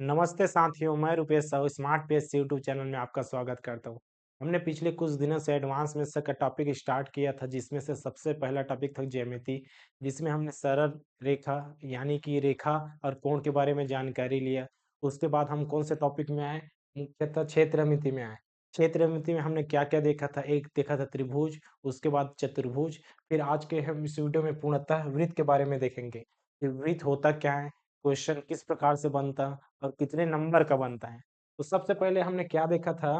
नमस्ते साथियों, मैं रुपेश साहू स्मार्ट पेज से यूट्यूब चैनल में आपका स्वागत करता हूँ। हमने पिछले कुछ दिनों से एडवांस में से का टॉपिक स्टार्ट किया था, जिसमें से सबसे पहला टॉपिक था ज्यामिति, जिसमें हमने सरल रेखा यानी कि रेखा और कोण के बारे में जानकारी लिया। उसके बाद हम कौन से टॉपिक में आए, मुख्यतः क्षेत्रमिति में आए। क्षेत्रमिति में हमने क्या-क्या देखा था, एक देखा था त्रिभुज, उसके बाद चतुर्भुज, फिर आज के हम इस वीडियो में पूर्णतः वृत्त के बारे में देखेंगे कि वृत्त होता क्या है, क्वेश्चन किस प्रकार से बनता और कितने नंबर का बनता है। तो सबसे पहले हमने क्या देखा था,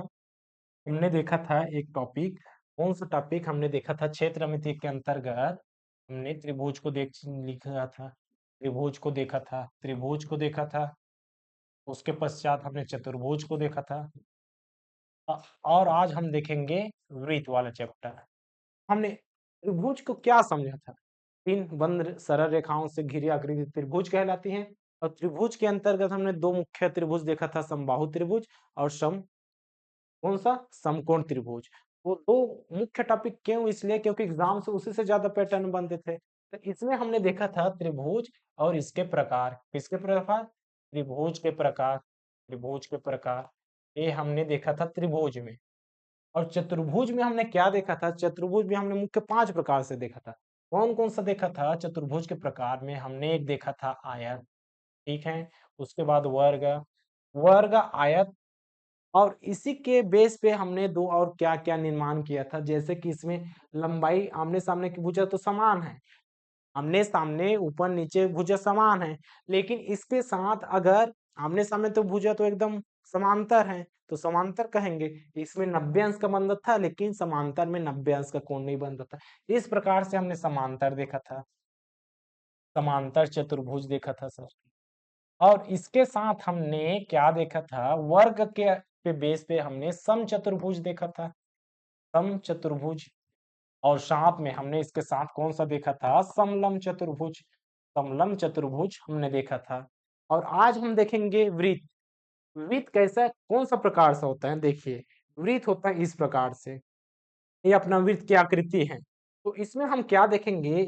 हमने देखा था एक टॉपिक, कौन-सा टॉपिक हमने देखा था क्षेत्रमिति के अंतर्गत हमने त्रिभुज को देख लिखा था, त्रिभुज को देखा था, त्रिभुज को देखा था, उसके पश्चात हमने चतुर्भुज को देखा था। अ, और आज हम देखेंगे वृत्त वाला चैप्टर। हमने त्रिभुज को क्या समझा था? 3 बंद सरल रेखाओं से घिरी आकृति त्रिभुज कहलाती है और त्रिभुज के अंतर्गत हमने 2 मुख्य त्रिभुज देखा था, समबाहु त्रिभुज और कौन-सा? समकोण त्रिभुज। वो 2 मुख्य टॉपिक क्यों? इसलिए क्योंकि एग्ज़ाम से उसी से ज़्यादा पैटर्न बनते थे। तो इसमें हमने देखा था त्रिभुज और इसके प्रकार। किसके प्रकार? त्रिभुज के प्रकार, त्रिभुज के प्रकार। ये हमने देखा था त्रिभुज में। और चतुर्भुज में हमने क्या देखा था? चतुर्भुज में हमने मुख्य 5 प्रकार से देखा था। कौन-कौन सा देखा था? चतुर्भुज के प्रकार में हमने एक देखा था आयत, ठीक है? उसके बाद वर्ग, वर्ग, आयत और इसी के बेस पे हमने 2 और क्या-क्या निर्माण किया था, जैसे कि इसमें लंबाई आमने-सामने की भुजा तो समान है। आमने-सामने, ऊपर-नीचे भुजा समान है, लेकिन इसके साथ अगर आमने-सामने तो भुजा तो एकदम समांतर है, तो समांतर कहेंगे। इसमें 90 अंश का बनता था, लेकिन समांतर में 90 अंश का कोण नहीं बनता था। इस प्रकार से हमने समांतर देखा था, समांतर चतुर्भुज देखा था सर। और इसके साथ हमने क्या देखा था, वर्ग के बेस पे हमने समचतुर्भुज देखा था, समचतुर्भुज। और साथ में हमने इसके साथ कौन-सा देखा था, समलंब चतुर्भुज, समलंब चतुर्भुज हमने देखा था। और आज हम देखेंगे वृत्त। वृत्त कैसा कौन-सा प्रकार से होता है, देखिए, वृत्त होता है इस प्रकार से, ये अपना वृत्त की आकृति है। तो इसमें हम क्या देखेंगे,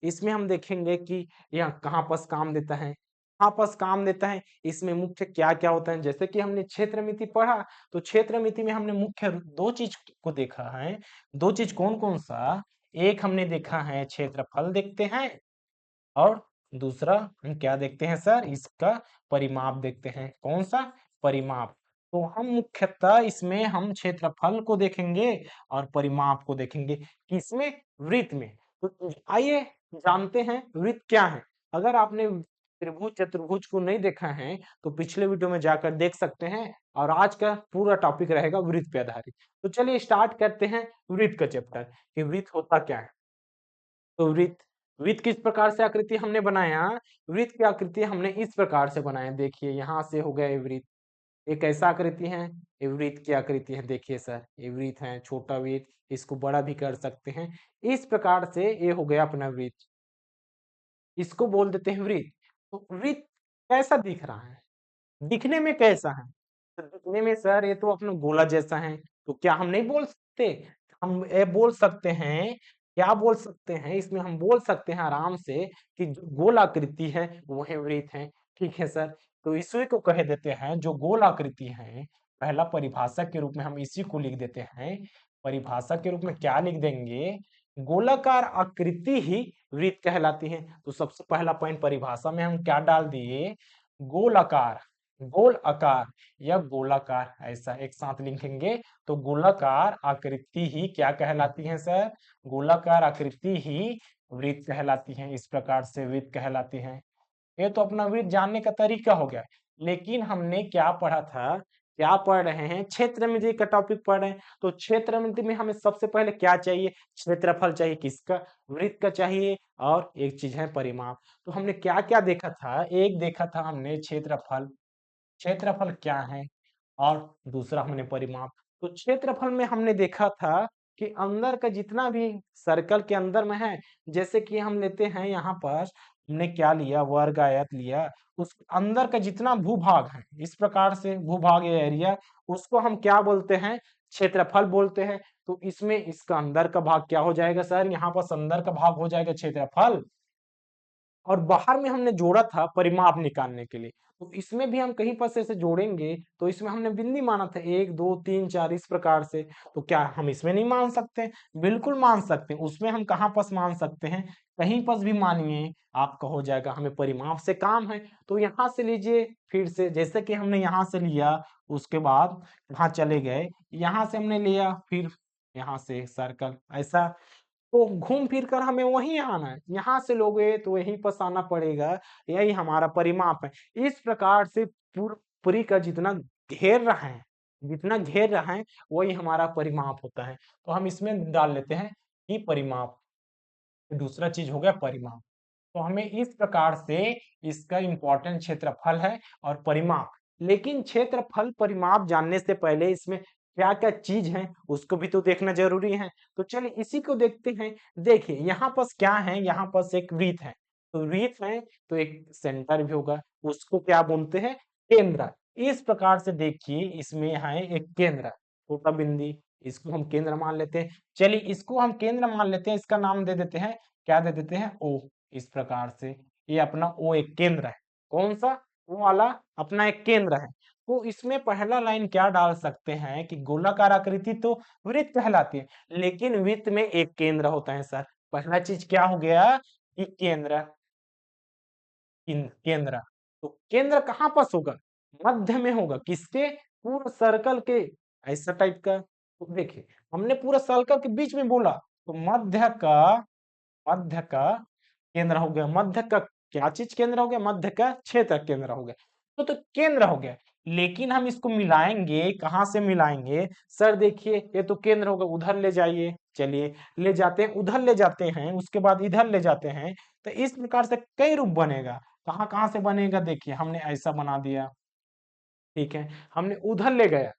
इसमें हम देखेंगे कि यह कहाँ पस काम देता है, कहाँ पस काम देता है, इसमें मुख्य क्या-क्या होता है। जैसे कि हमने क्षेत्रमिति पढ़ा, तो क्षेत्रमिति में हमने मुख्य 2 चीज़ को देखा है, 2 चीज़ कौन-कौन सा? एक हमने देखा है क्षेत्रफल देखते हैं और दूसरा हम क्या देखते हैं सर? इसका परिमाप देखते हैं। कौन-सा? परिमाप। तो हम मुख्यतः इसमें हम क्षेत्रफल को देखेंगे और परिमाप को देखेंगे। किसमें? वृत्त में। तो आइए जानते हैं वृत्त क्या है? अगर आपने त्रिभुज, चतुर्भुज को नहीं देखा है, तो पिछले वीडियो में जाकर देख सकते हैं और आज का पूरा टॉपिक रहेगा वृत्त पे आधारित। तो चलिए स्टार्ट करते हैं वृत्त का चैप्टर कि वृत्त होता क्या है? तो वृत्त, वृत्त किस प्रकार से आकृति हमने बनाया? वृत्त की आकृति हमने इस प्रकार से बनाया, देखिए यहाँ से हो गया ये वृत्त। ये कैसा आकृति है? ये वृत्त की आकृति है, देखिए सर, ये वृत्त है, छोटा वृत्त, इसको बड़ा भी कर सकते हैं। इस प्रकार से ये हो गया अपना वृत्त, इसको बोल देते हैं वृत्त। तो वृत्त कैसा दिख रहा है? दिखने में कैसा है? तो दिखने में सर ये तो अपना गोला जैसा है, तो क्या हम नहीं बोल सकते? हम ये बोल सकते हैं, क्या बोल सकते हैं? इसमें हम बोल सकते हैं आराम से कि जो गोल आकृति है वही वृत्त है, ठीक है सर? तो इसी को कह देते हैं जो गोल आकृति है, पहला परिभाषा के रूप में हम इसी को लिख देते हैं। परिभाषा के रूप में क्या लिख देंगे? गोलाकार आकृति ही वृत्त कहलाती है। तो सबसे पहला पॉइंट परिभाषा में हम क्या डाल दिए? गोलाकार, गोल आकार या गोलाकार, ऐसा एक साथ लिखेंगे तो गोलाकार आकृति ही क्या कहलाती है सर? गोलाकार आकृति ही वृत्त कहलाती है। इस प्रकार से वृत्त कहलाती है। ये तो अपना वृत्त जानने का तरीका हो गया। लेकिन हमने क्या पढ़ा था? क्या पढ़ रहे हैं? क्षेत्रमिति का टॉपिक पढ़ रहे हैं। तो क्षेत्रमिति में हमें सबसे पहले क्या चाहिए? क्षेत्रफल चाहिए, किसका? वृत्त का चाहिए और एक चीज है परिमाप। तो हमने क्या-क्या देखा था? एक देखा था हमने क्षेत्रफल, क्षेत्रफल क्या है? और दूसरा हमने परिमाप। तो क्षेत्रफल में हमने देखा था कि अंदर का जितना भी सर्कल के अंदर में है, जैसे कि हम लेते हैं यहाँ पर, हमने क्या लिया? वर्ग आयत लिया, उस अंदर का जितना भूभाग है, इस प्रकार से भूभाग या एरिया, उसको हम क्या बोलते हैं? क्षेत्रफल बोलते हैं। तो इसमें इसका अंदर का भाग क्या हो जाएगा सर? यहाँ पर अंदर का भाग हो जाएगा क्षेत्रफल और बाहर में हमने जोड़ा था परिमाप निकालने के लिए। तो इसमें भी हम कहीं पर से ऐसे जोड़ेंगे तो इसमें हमने बिंदी माना था 1 2 3 4 इस प्रकार से। तो क्या हम इसमें नहीं मान सकते? बिल्कुल मान सकते हैं। उसमें हम कहाँ पर मान सकते हैं? कहीं पर भी मानिए आपका हो जाएगा, हमें परिमाप से काम है। तो यहाँ से लीजिए, फिर से जैसे कि हमने यहाँ से लिया, उसके बाद यहाँ चले गए, यहाँ से हमने लिया, फिर यहाँ से सर्कल ऐसा। तो घूम फिर कर हमें वहीं आना है। यहाँ से लोगे तो यहीं पर आना पड़ेगा, यही हमारा परिमाप है। इस प्रकार से पुरी का जितना घेर रहे हैं, जितना घेर रहे हैं, वही हमारा परिमाप होता है। तो हम इसमें डाल लेते हैं कि परिमाप। दूसरा चीज हो गया परिमाप। तो हमें इस प्रकार से इसका इंपॉर्टेंट क्षेत्रफल है और परिमाप। लेकिन क्षेत्रफल परिमाप जानने से पहले इसमें क्या क्या चीज है उसको भी तो देखना जरूरी है। तो चलिए इसी को देखते हैं। देखिए यहाँ पर क्या है, यहाँ पर एक वृत्त है। तो वृत्त है तो एक सेंटर भी होगा, उसको क्या बोलते हैं? केंद्र। इस प्रकार से देखिए इसमें है एक केंद्र, छोटा बिंदी, इसको हम केंद्र मान लेते हैं। चलिए इसको हम केंद्र मान लेते हैं, इसका नाम दे देते हैं, क्या दे देते हैं? ओ। इस प्रकार से ये अपना ओ एक केंद्र है। कौन सा? वो वाला अपना एक केंद्र है। तो इसमें पहला लाइन क्या डाल सकते हैं कि गोलाकार आकृति तो वृत्त कहलाती है, लेकिन वृत्त में एक केंद्र होता है सर। पहला चीज क्या हो गया कि केंद्र। केंद्र, तो केंद्र कहाँ पास होगा? मध्य में होगा। किसके? पूरा सर्कल के। ऐसा टाइप का। तो देखिए हमने पूरा सर्कल के बीच में बोला, तो मध्य का केंद्र हो गया। मध्य का क्या चीज केंद्र हो गया? मध्य का क्षेत्र केंद्र हो गया। तो केंद्र हो गया। लेकिन हम इसको मिलाएंगे, कहां से मिलाएंगे? सर देखिए ये तो केंद्र होगा, उधर ले जाइए। चलिए ले जाते हैं, उधर ले जाते हैं, उसके बाद इधर ले जाते हैं। तो इस प्रकार से कई रूप बनेगा। कहां कहां से बनेगा? देखिए हमने ऐसा बना दिया, ठीक है। हमने उधर ले गया,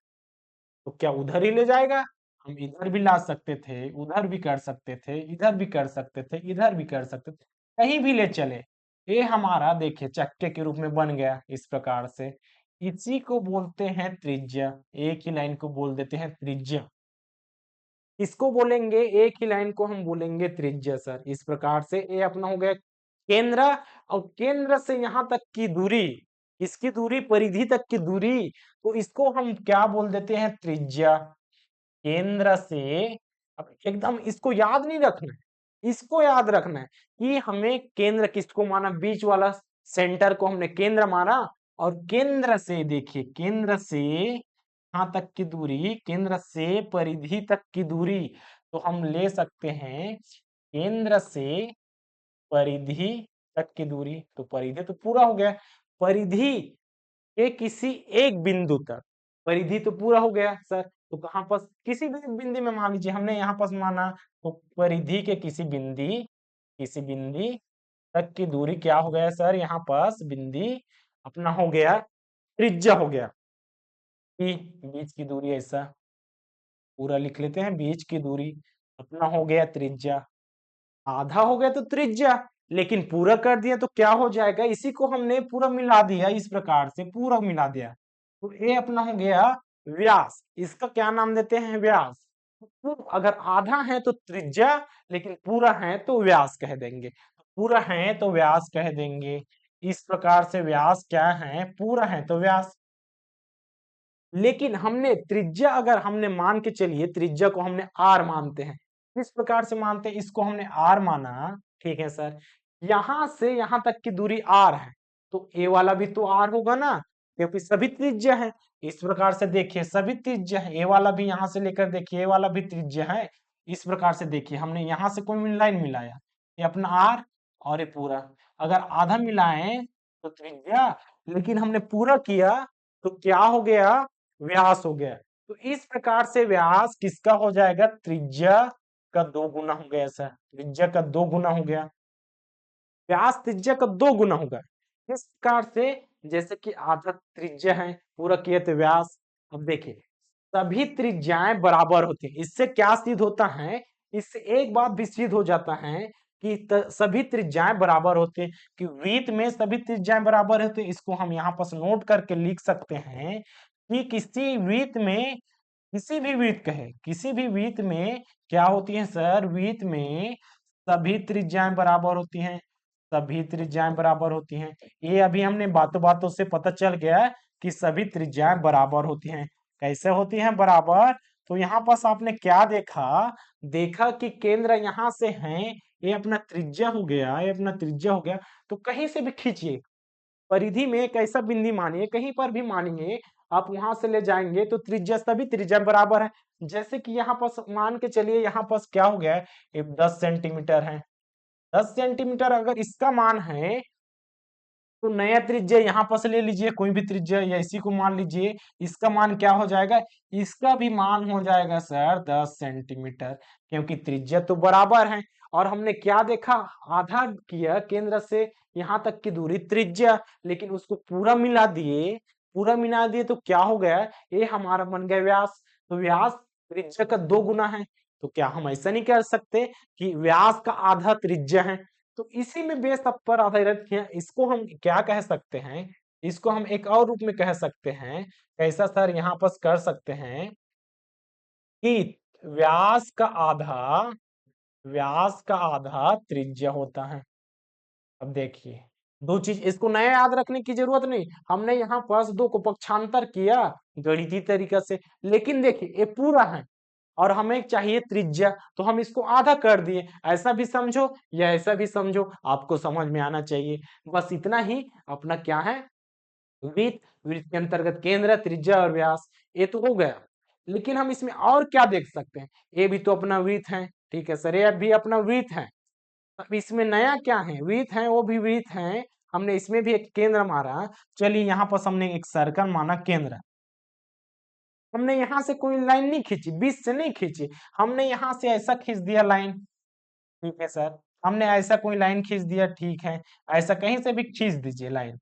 तो क्या उधर ही ले जाएगा? हम इधर भी ला सकते थे, उधर भी कर सकते थे, इधर भी कर सकते थे, इधर भी कर सकते थे, कहीं भी ले चले। ये हमारा देखिए चक्के के रूप में बन गया इस प्रकार से। इसी को बोलते हैं त्रिज्या। एक ही लाइन को बोल देते हैं त्रिज्या। इसको बोलेंगे, एक ही लाइन को हम बोलेंगे त्रिज्या सर। इस प्रकार से ये अपना हो गया केंद्र। और केंद्र से यहां तक की दूरी, इसकी दूरी परिधि तक की दूरी, तो इसको हम क्या बोल देते हैं? त्रिज्या। केंद्र से, अब एकदम इसको याद नहीं रखना है, इसको याद रखना है कि हमें केंद्र किसको माना? बीच वाला सेंटर को हमने केंद्र माना। और केंद्र से देखिए, केंद्र से यहां तक की दूरी, केंद्र से परिधि तक की दूरी, तो हम ले सकते हैं केंद्र से परिधि तक की दूरी। तो परिधि तो पूरा हो गया। परिधि के किसी एक बिंदु तक, परिधि तो पूरा हो गया सर। तो कहां पर? किसी भी बिंदु में मान लीजिए, हमने यहाँ पर माना, तो परिधि के किसी बिंदी तक की दूरी क्या हो गया सर? यहाँ पास बिंदी अपना हो गया त्रिज्या हो गया। कि बीच की दूरी ऐसा पूरा लिख लेते हैं, बीच की दूरी अपना हो गया त्रिज्या। आधा हो गया तो त्रिज्या, लेकिन पूरा कर दिया तो क्या हो जाएगा? इसी को हमने पूरा मिला दिया, इस प्रकार से पूरा मिला दिया। तो ये अपना हो गया व्यास। इसका क्या नाम देते हैं? व्यास। तो अगर आधा है तो त्रिज्या, लेकिन पूरा है तो व्यास कह देंगे। पूरा है तो व्यास कह देंगे। इस प्रकार से व्यास क्या है? पूरा है तो व्यास। लेकिन हमने त्रिज्या, अगर हमने मान के चलिए त्रिज्या को हमने आर मानते हैं। किस प्रकार से मानते हैं? इसको हमने आर माना, ठीक है सर। यहां से यहां तक की दूरी आर है, तो ए वाला भी तो आर होगा ना, क्योंकि सभी त्रिज्या है। इस प्रकार से देखिए सभी त्रिज्या है, ए वाला भी यहां से लेकर देखिए ए वाला भी त्रिज्या है। इस प्रकार से देखिए हमने यहां से कोई लाइन मिलाया, ये अपना आर, और ये पूरा। अगर आधा मिलाएं तो त्रिज्या, लेकिन हमने पूरा किया तो क्या हो गया? व्यास हो गया। तो इस प्रकार से व्यास किसका हो जाएगा? त्रिज्या का 2 गुना हो गया सर। त्रिज्या का 2 गुना हो गया। व्यास त्रिज्या का 2 गुना होगा। इस प्रकार से जैसे कि आधा त्रिज्या है, पूरा किए तो व्यास। अब देखिए सभी त्रिज्याएं बराबर होती हैं। इससे क्या सिद्ध होता है? इससे एक बात भी सिद्ध हो जाता है कि सभी त्रिज्याएं बराबर होते हैं, कि वृत्त में सभी त्रिज्याएं बराबर होते हैं। इसको हम यहाँ पर नोट करके लिख सकते हैं कि किसी वृत्त में, किसी भी वृत्त कहे, किसी भी वृत्त में क्या होती है सर? वृत्त में सभी त्रिज्याएं बराबर होती हैं। सभी त्रिज्याएं बराबर होती हैं। ये अभी हमने बातों बातों से पता चल गया कि सभी त्रिज्याएं बराबर होती हैं। कैसे होती हैं बराबर? तो यहाँ पास आपने क्या देखा, देखा कि केंद्र यहाँ से है, ये अपना त्रिज्या हो गया, ये अपना त्रिज्या हो गया। तो कहीं से भी खींचिए, परिधि में एक ऐसा बिंदु मानिए, कहीं पर भी मानिए, आप वहां से ले जाएंगे तो त्रिज्या, सभी त्रिज्या बराबर है। जैसे कि यहाँ पास मान के चलिए, यहाँ पास क्या हो गया है, ये 10 सेंटीमीटर है। 10 सेंटीमीटर अगर इसका मान है, तो नया त्रिज्या यहाँ पर से ले लीजिए, कोई भी त्रिज्या या इसी को मान लीजिए, इसका मान क्या हो जाएगा, इसका भी मान हो जाएगा सर 10 सेंटीमीटर, क्योंकि त्रिज्या तो बराबर है। और हमने क्या देखा, आधा किया केंद्र से यहाँ तक की दूरी त्रिज्या, लेकिन उसको पूरा मिला दिए, पूरा मिला दिए तो क्या हो गया, ये हमारा बन गया व्यास। तो व्यास त्रिज्या का 2 गुना है। तो क्या हम ऐसा नहीं कर सकते कि व्यास का आधा त्रिज्या है? तो इसी में बेस पर आधारित किया, इसको हम क्या कह सकते हैं, इसको हम एक और रूप में कह सकते हैं। कैसा सर? यहाँ पर कर सकते हैं कि व्यास का आधा, व्यास का आधा त्रिज्या होता है। अब देखिए, दो चीज, इसको नया याद रखने की जरूरत नहीं, हमने यहाँ पास दो को पक्षांतर किया गणितीय तरीका से, लेकिन देखिए ये पूरा है और हमें चाहिए त्रिज्या, तो हम इसको आधा कर दिए। ऐसा भी समझो या ऐसा भी समझो, आपको समझ में आना चाहिए। बस इतना ही अपना क्या है, वृत्त, वृत्त के अंतर्गत केंद्र, त्रिज्या और व्यास, ये तो हो गया। लेकिन हम इसमें और क्या देख सकते हैं, ये भी तो अपना वृत्त है, ठीक है सर, ये भी अपना वृत्त है। अब इसमें नया क्या है, वृत्त है, वो भी वृत्त है, हमने इसमें भी एक केंद्र मारा। चलिए यहाँ पर हमने एक सर्कल माना केंद्र, हमने यहाँ से कोई लाइन नहीं खींची, बीच से नहीं खींची, हमने यहाँ से ऐसा खींच दिया लाइन, ठीक है सर, हमने ऐसा कोई लाइन खींच दिया, ठीक है, ऐसा कहीं से भी खींच दीजिए लाइन।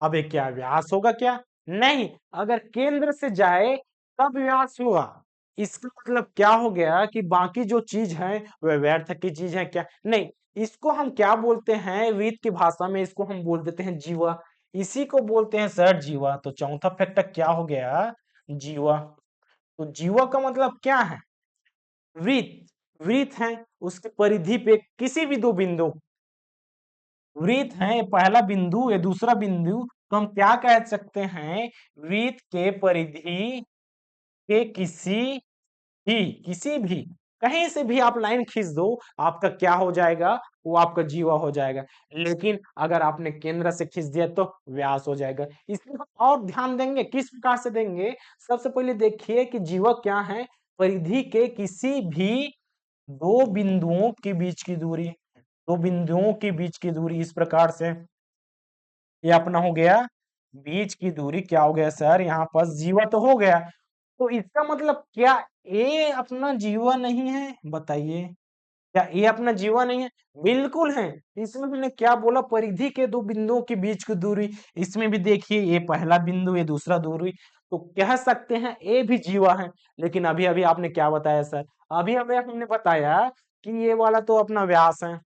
अब ये क्या व्यास होगा क्या? नहीं, अगर केंद्र से जाए तब व्यास हुआ। इसका मतलब क्या हो गया कि बाकी जो चीज है वह व्यर्थ की चीज है क्या? नहीं, इसको हम क्या बोलते हैं, वेद की भाषा में इसको हम बोल देते हैं जीवा। इसी को बोलते हैं सर जीवा। तो चौथा फैक्टर क्या हो गया, जीवा। तो जीवा का मतलब क्या है, वृत्त, वृत्त है, उसकी परिधि पे किसी भी दो बिंदु, वृत्त है ये पहला बिंदु, ये दूसरा बिंदु, तो हम क्या कह सकते हैं, वृत्त के परिधि के किसी भी कहीं से भी आप लाइन खींच दो, आपका क्या हो जाएगा, वो आपका जीवा हो जाएगा। लेकिन अगर आपने केंद्र से खींच दिया तो व्यास हो जाएगा। इसमें हम और ध्यान देंगे, किस प्रकार से देंगे, सबसे पहले देखिए कि जीवा क्या है, परिधि के किसी भी दो बिंदुओं के बीच की दूरी, दो बिंदुओं के बीच की दूरी, इस प्रकार से ये अपना हो गया बीच की दूरी। क्या हो गया सर, यहाँ पर जीवा तो हो गया। तो इसका मतलब क्या ये अपना जीवा नहीं है, बताइए, क्या ये अपना जीवा नहीं है? बिल्कुल है। इसमें हमने क्या बोला, परिधि के दो बिंदुओं के बीच की दूरी, इसमें भी देखिए ये पहला बिंदु, ये दूसरा दूरी, तो कह सकते हैं ये भी जीवा है। लेकिन अभी अभी आपने क्या बताया सर, अभी अभी हमने बताया कि ये वाला तो अपना व्यास है।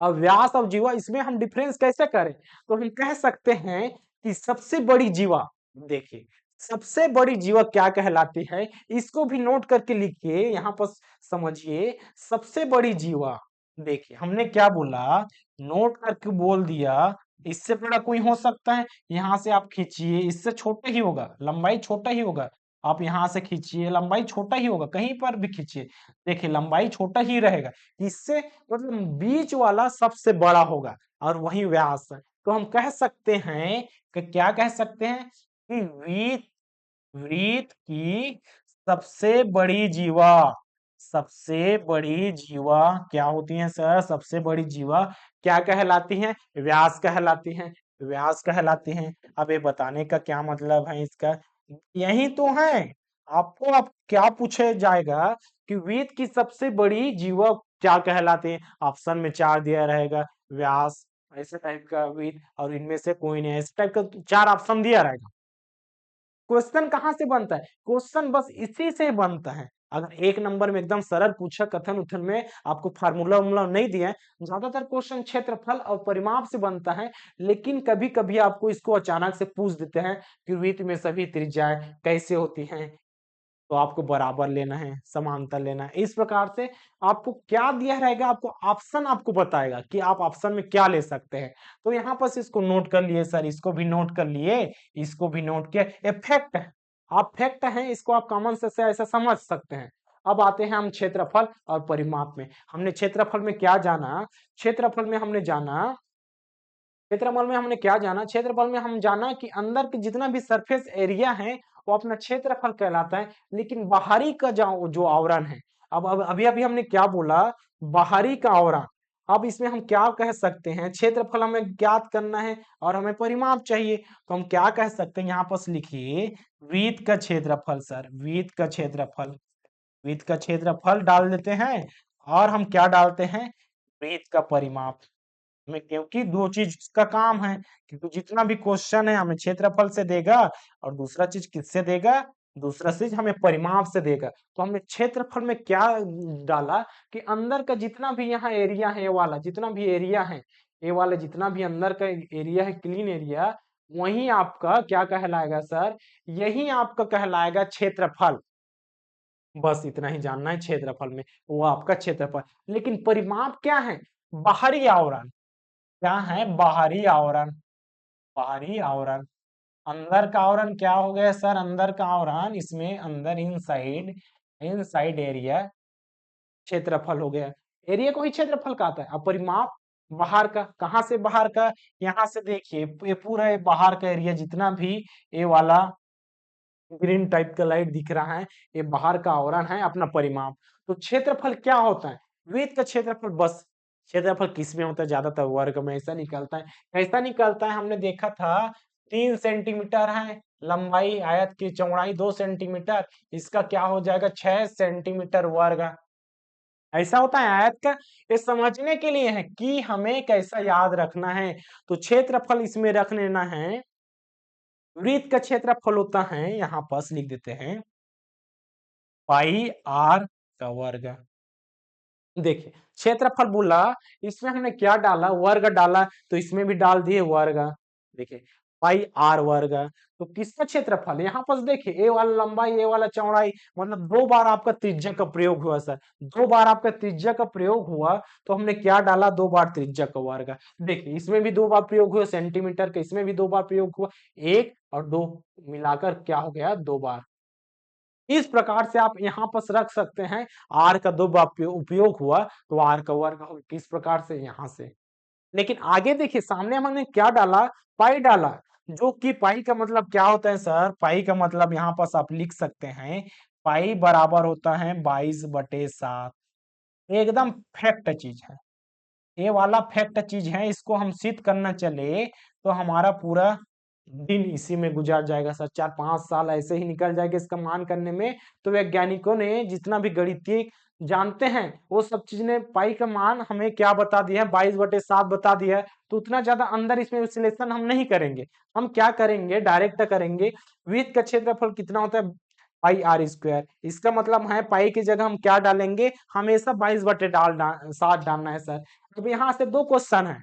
अब व्यास और जीवा, इसमें हम डिफरेंस कैसे करें, तो हम कह सकते हैं कि सबसे बड़ी जीवा, देखिए सबसे बड़ी जीवा क्या कहलाती है, इसको भी नोट करके लिखिए यहाँ पर, समझिए सबसे बड़ी जीवा। देखिए हमने क्या बोला, नोट करके बोल दिया, इससे बड़ा कोई हो सकता है, यहाँ से आप खींचिए, इससे छोटा ही होगा, लंबाई छोटा ही होगा, आप यहाँ से खींचिए, लंबाई छोटा ही होगा, कहीं पर भी खींचिए, देखिए लंबाई छोटा ही रहेगा। इससे मतलब बीच वाला सबसे बड़ा होगा और वही व्यास है। तो हम कह सकते हैं कि क्या कह सकते हैं कि वृत्त, वृत्त की सबसे बड़ी जीवा, सबसे बड़ी जीवा क्या होती है सर, सबसे बड़ी जीवा क्या कहलाती है, व्यास कहलाती है, व्यास कहलाती है। अब ये बताने का क्या मतलब है इसका, यही तो है। आपको अब क्या पूछे जाएगा कि वेद की सबसे बड़ी जीवा क्या कहलाते हैं, ऑप्शन में 4 दिया रहेगा, व्यास, ऐसे टाइप का वेद, और इनमें से कोई नहीं, ऐसे टाइप का 4 ऑप्शन दिया रहेगा। क्वेश्चन कहाँ से बनता है, क्वेश्चन बस इसी से बनता है। अगर एक नंबर में एकदम सरल पूछा, कथन उथन में आपको फार्मूला उर्मूला नहीं दिया है, ज्यादातर क्वेश्चन क्षेत्रफल और परिमाप से बनता है। लेकिन कभी कभी आपको इसको अचानक से पूछ देते हैं कि वृत्त में सभी त्रिज्याएं कैसे होती हैं, तो आपको बराबर लेना है, समांतर लेना है। इस प्रकार से आपको क्या दिया रहेगा, आपको ऑप्शन आपको बताएगा कि आप ऑप्शन में क्या ले सकते हैं। तो यहाँ पर इसको नोट कर लिए सर, इसको भी नोट कर लिए, इसको भी नोट किया। इफेक्ट है, आप फैक्ट है, इसको आप कॉमन से ऐसा समझ सकते हैं। अब आते हैं हम क्षेत्रफल और परिमाप में। हमने क्षेत्रफल में क्या जाना, क्षेत्रफल में हमने जाना, क्षेत्रफल में हमने क्या जाना, क्षेत्रफल में हम जाना कि अंदर के जितना भी सरफेस एरिया है वो अपना क्षेत्रफल कहलाता है। लेकिन बाहरी का जो जो आवरण है, अब अभी अभी हमने क्या बोला, बाहरी का आवरण। अब इसमें हम क्या कह सकते हैं, क्षेत्रफल हमें ज्ञात करना है और हमें परिमाप चाहिए, तो हम क्या कह सकते हैं, यहाँ पर लिखिए वृत्त का क्षेत्रफल सर, वृत्त का क्षेत्रफल, वृत्त का क्षेत्रफल डाल देते हैं और हम क्या डालते हैं, वृत्त का परिमाप में, क्योंकि दो चीज का काम है। क्योंकि जितना भी क्वेश्चन है हमें क्षेत्रफल से देगा और दूसरा चीज किससे देगा, दूसरा चीज हमें परिमाप से देगा। तो हमने क्षेत्रफल में क्या डाला कि अंदर का जितना भी यहाँ एरिया है, ये वाला जितना भी एरिया है, ये वाला जितना भी अंदर का एरिया है, क्लीन एरिया, वही आपका क्या कहलाएगा सर, यही आपका कहलाएगा क्षेत्रफल। बस इतना ही जानना है क्षेत्रफल में, वो आपका क्षेत्रफल। लेकिन परिमाप क्या है, बाहरी आवरण। क्या है, बाहरी आवरण, बाहरी आवरण। अंदर का आवरण क्या हो गया सर, अंदर का आवरण, इसमें अंदर इनसाइड, इनसाइड एरिया क्षेत्रफल हो गया। एरिया को ही क्षेत्रफल कहता है। अब परिमाप बाहर का, कहां से बाहर का, यहां से देखिए ये पूरा ये बाहर का एरिया जितना भी ये वाला ग्रीन टाइप का लाइट दिख रहा है, ये बाहर का आवरण है अपना परिमाप। तो क्षेत्रफल क्या होता है, वृत्त का क्षेत्रफल। बस क्षेत्रफल किस में होता है, ज्यादातर वर्ग में ऐसा निकलता है। कैसा निकलता है, हमने देखा था 3 सेंटीमीटर है लंबाई, आयत की चौड़ाई 2 सेंटीमीटर, इसका क्या हो जाएगा 6 सेंटीमीटर वर्ग। ऐसा होता है आयत का। ये समझने के लिए है कि हमें कैसा याद रखना है। तो क्षेत्रफल इसमें रख लेना है, वृत्त का क्षेत्रफल होता है, यहाँ पास लिख देते हैं पाई आर का वर्ग। देखिए क्षेत्रफल बोला, इसमें हमने क्या डाला, वर्ग डाला, तो इसमें भी डाल दिए वर्ग। देखिए पाई आर वर्ग, तो किसका क्षेत्रफल, यहाँ पर देखिए ए वाला लंबाई, ए वाला चौड़ाई, मतलब 2 बार आपका त्रिज्या का प्रयोग हुआ सर, 2 बार आपका त्रिज्या का प्रयोग हुआ, तो हमने क्या डाला, 2 बार त्रिज्या का वर्ग। देखिए इसमें भी 2 बार प्रयोग हुआ सेंटीमीटर का, इसमें भी 2 बार प्रयोग हुआ, 1 और 2 मिलाकर क्या हो गया, 2 बार। इस प्रकार से आप यहाँ पर रख सकते हैं, आर का 2 बार उपयोग हुआ तो आर का वर्ग हो, किस प्रकार से, यहाँ से। लेकिन आगे देखिए सामने हमने क्या डाला, पाई डाला, जो कि पाई का मतलब क्या होता है सर, पाई का मतलब यहाँ पर आप लिख सकते हैं, पाई बराबर होता है 22/7। एकदम फैक्ट चीज है, ये वाला फैक्ट चीज है, इसको हम सिद्ध करना चले तो हमारा पूरा दिन इसी में गुजार जाएगा सर, 4-5 साल ऐसे ही निकल जाएगा इसका मान करने में। तो वैज्ञानिकों ने जितना भी गणितीय जानते हैं वो सब चीज ने पाई का मान हमें क्या बता दिया है, 22/7 बता दिया है। तो उतना ज्यादा अंदर इसमें विश्लेषण हम नहीं करेंगे, हम क्या करेंगे, डायरेक्ट करेंगे। वृत्त का क्षेत्रफल कितना होता है, पाई आर स्क्वायर। इसका मतलब है पाई की जगह हम क्या डालेंगे, हमेशा 22/7 डालना है सर। अब यहाँ से 2 क्वेश्चन है,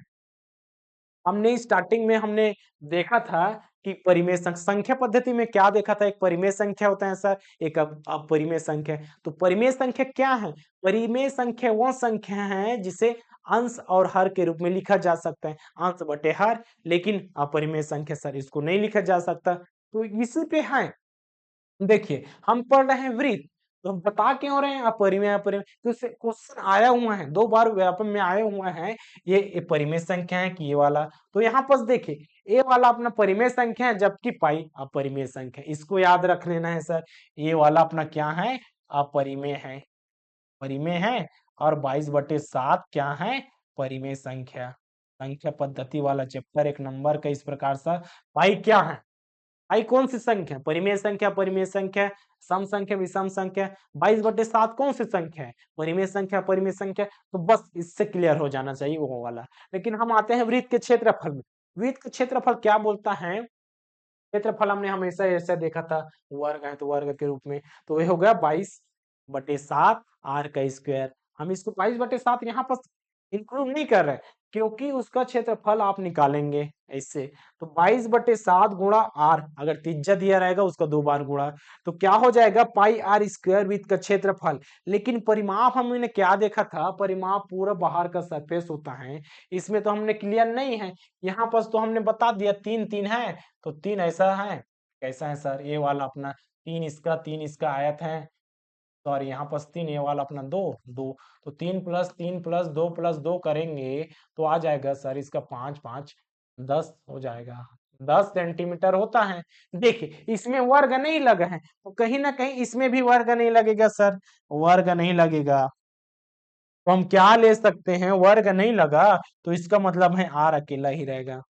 हमने स्टार्टिंग में हमने देखा था कि परिमेय संख्या पद्धति में क्या देखा था, एक परिमेय संख्या होता है सर, एक अपरिमेय संख्या। तो परिमेय संख्या क्या है, परिमेय संख्या वह संख्या है जिसे अंश और हर के रूप में लिखा जा सकता है, अंश बटे हर। लेकिन अपरिमेय संख्या सर इसको नहीं लिखा जा सकता, तो इसी पे है। देखिए हम पढ़ रहे हैं वृत्त, तो हम बता क्यों रहे हैं अपरिमेय, अपरिमेय, तो क्वेश्चन आया हुआ है 2 बार व्यापक में आए हुए हैं। ये परिमेय संख्या है कि ये वाला, तो यहाँ पर देखिए ए वाला अपना परिमेय संख्या है, जबकि पाई अपरिमेय संख्या, इसको याद रख लेना है सर। ये वाला अपना क्या है, अपरिमेय है, परिमेय है। और 22/7 क्या है, परिमेय संख्या। संख्या पद्धति वाला चैप्टर 1 नंबर का इस प्रकार से। पाई क्या है, आई कौन सी संख्या, परिमेय संख्या, परिमेय संख्या, सम संख्या, विषम संख्या। 22/7 कौन सी संख्या है, परिमेय संख्या, परिमेय संख्या। तो बस इससे क्लियर हो जाना चाहिए वो वाला। लेकिन हम आते हैं वृत्त के क्षेत्रफल में। वृत्त का क्षेत्रफल क्या बोलता है, क्षेत्रफल हमने हमेशा ऐसा देखा था, वर्ग है तो वर्ग के रूप में, तो ये हो गया 22/7 आर का स्क्वायर। हम इसको 22/7 यहाँ पर इंक्लूड नहीं कर रहे, क्योंकि उसका क्षेत्रफल आप निकालेंगे ऐसे। तो 22/7 गुणा आर, अगर त्रिज्या दिया रहेगा उसका 2 बार गुणा, तो क्या हो जाएगा पाई आर स्क्वायर वृत्त का क्षेत्रफल। लेकिन परिमाप हमने क्या देखा था, परिमाप पूरा बाहर का सरफेस होता है, इसमें तो हमने क्लियर नहीं है। यहाँ पर तो हमने बता दिया 3 3 है, तो 3 ऐसा है, कैसा है सर, ये वाला अपना 3 इसका आयत है, सॉरी यहाँ पर 3, ये वाला अपना 2 2, तो 3 + 3 + 2 + 2 करेंगे तो आ जाएगा सर इसका 5 5 10 हो जाएगा, 10 सेंटीमीटर होता है। देखिए इसमें वर्ग नहीं लगा है, तो कहीं ना कहीं इसमें भी वर्ग नहीं लगेगा सर, वर्ग नहीं लगेगा, तो हम क्या ले सकते हैं, वर्ग नहीं लगा तो इसका मतलब है आर अकेला ही रहेगा,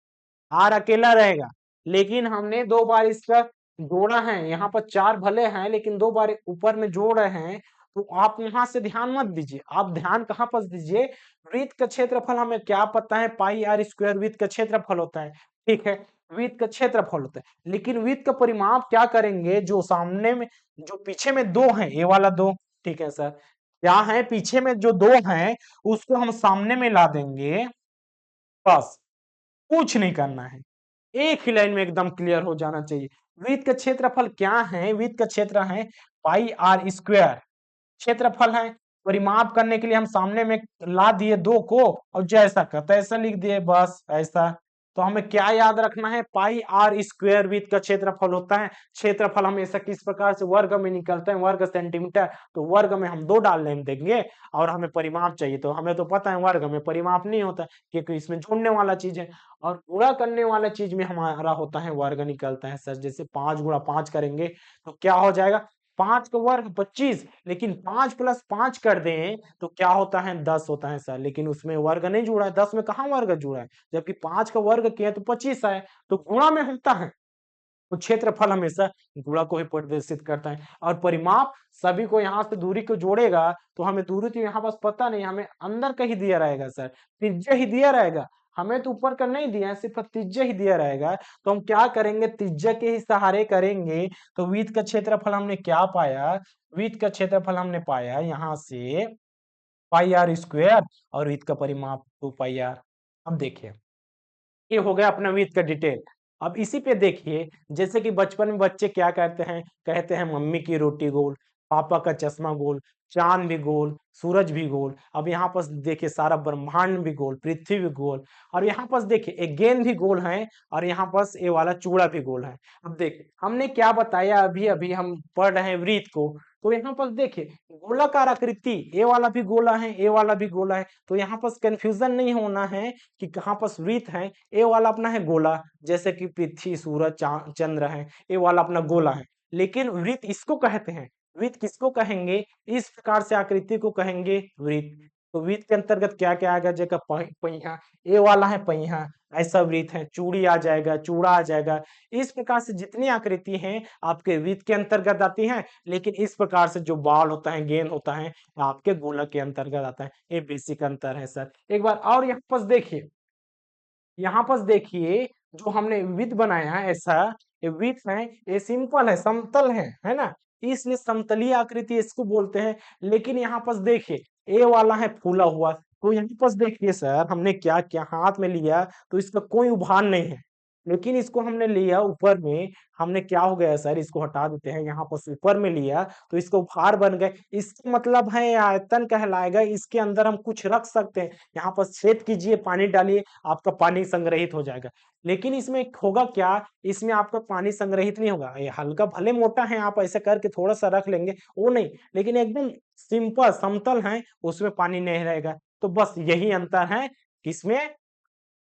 आर अकेला रहेगा। लेकिन हमने 2 बार इसका जोड़ा है, यहाँ पर 4 भले हैं लेकिन 2 बार ऊपर में जोड़ रहे हैं, तो आप यहाँ से ध्यान मत दीजिए, आप ध्यान कहाँ पर दीजिए, वृत्त का क्षेत्रफल हमें क्या पता है, पाई आर स्क्वायर वृत्त का क्षेत्रफल होता है, ठीक है, वृत्त का क्षेत्रफल होता है। लेकिन वृत्त का परिमाप क्या करेंगे, जो सामने में, जो पीछे में 2 है, ये वाला 2, ठीक है सर, क्या है पीछे में जो 2 है उसको हम सामने में ला देंगे, बस, कुछ नहीं करना है, एक ही लाइन में एकदम क्लियर हो जाना चाहिए। वृत्त का क्षेत्रफल क्या है, वृत्त का क्षेत्र है पाई आर स्क्वायर, क्षेत्रफल है, परिमाप करने के लिए हम सामने में ला दिए 2 को और जैसा का तैसा लिख दिए, बस ऐसा। तो हमें क्या याद रखना है, पाई आर स्क्वायर वृत्त का क्षेत्रफल होता है। क्षेत्रफल हमेशा किस प्रकार से वर्ग में निकलता है, वर्ग सेंटीमीटर, तो वर्ग में हम 2 डालने देंगे, और हमें परिमाप चाहिए, तो हमें तो पता है वर्ग में परिमाप नहीं होता, क्योंकि इसमें जोड़ने वाला चीज है, और गुणा करने वाला चीज में हमारा होता है वर्ग निकलता है सर। जैसे 5 × 5 करेंगे तो क्या हो जाएगा, 5 का वर्ग 25, लेकिन 5 + 5 कर दें तो क्या होता है, 10 होता है सर, लेकिन उसमें वर्ग नहीं जुड़ा है, 10 में कहाँ वर्ग जुड़ा है, जबकि 5 का वर्ग किया तो 25 है, तो गुणा में होता है। तो क्षेत्रफल हमेशा गुणा को ही प्रदर्शित करता है, और परिमाप सभी को यहाँ से दूरी को जोड़ेगा, तो हमें दूरी तो यहाँ पास पता नहीं, हमें अंदर का ही दिया रहेगा सर, त्रिज्या ही दिया रहेगा, हमें तो ऊपर का नहीं दिया है, सिर्फ त्रिज्या ही दिया रहेगा। तो हम क्या करेंगे, त्रिज्या के ही सहारे करेंगे। तो वृत्त का क्षेत्रफल हमने क्या पाया, वृत्त का क्षेत्रफल हमने पाया यहाँ से पाई आर स्क्वायर, और वृत्त का परिमाप 2 पाई आर। अब देखिए ये हो गया अपना वृत्त का डिटेल। अब इसी पे देखिए, जैसे कि बचपन में बच्चे क्या कहते हैं मम्मी की रोटी गोल, पापा का चश्मा गोल, चांद भी गोल, सूरज भी गोल। अब यहाँ पर देखिए सारा ब्रह्मांड भी गोल, पृथ्वी भी गोल, और यहाँ पर देखिए एक गेंद भी गोल है, और यहाँ पर ये वाला चूड़ा भी गोल है। अब देखिए हमने क्या बताया, अभी अभी हम पढ़ रहे हैं वृत्त को, तो यहाँ पर देखिए गोलाकार आकृति, ये वाला भी गोला है, ये वाला भी गोला है, तो यहाँ पर कंफ्यूजन नहीं होना है कि कहाँ पर वृत्त है। ये वाला अपना है गोला, जैसे कि पृथ्वी सूरज चंद्र है, ये वाला अपना गोला है। लेकिन वृत्त इसको कहते हैं, वृत्त किसको कहेंगे, इस प्रकार से आकृति को कहेंगे वृत्त। तो वृत्त के अंतर्गत क्या क्या आएगा, जगह पहिया, ये वाला है पहिया, ऐसा वृत्त है, चूड़ी आ जाएगा, चूड़ा आ जाएगा। इस प्रकार से जितनी आकृति हैं आपके वृत्त के अंतर्गत आती हैं, लेकिन इस प्रकार से जो बॉल होता है, गेंद होता है, आपके गोलक के अंतर्गत आता है। ये बेसिक अंतर है सर। एक बार और यहाँ पर देखिए, यहाँ पर देखिए जो हमने वृत्त बनाया है ऐसा, ये वृत्त है, ये सिंपल है, समतल है ना, इसलिए समतलीय आकृति इसको बोलते हैं। लेकिन यहाँ पर देखिए ये वाला है फूला हुआ, तो यहाँ पर देखिए सर हमने क्या क्या हाथ में लिया, तो इसका कोई उभान नहीं है, लेकिन इसको हमने लिया ऊपर में, हमने क्या हो गया सर, इसको हटा देते हैं, यहाँ पर ऊपर में लिया तो इसको उभार बन गए, इसका मतलब है ये आयतन कहलाएगा, इसके अंदर हम कुछ रख सकते हैं। यहाँ पर छेद कीजिए, पानी डालिए, आपका पानी संग्रहित हो जाएगा। लेकिन इसमें होगा क्या, इसमें आपका पानी संग्रहित नहीं होगा, ये हल्का भले मोटा है, आप ऐसे करके थोड़ा सा रख लेंगे वो नहीं, लेकिन एकदम सिंपल समतल है, उसमें पानी नहीं रहेगा। तो बस यही अंतर है किसमें,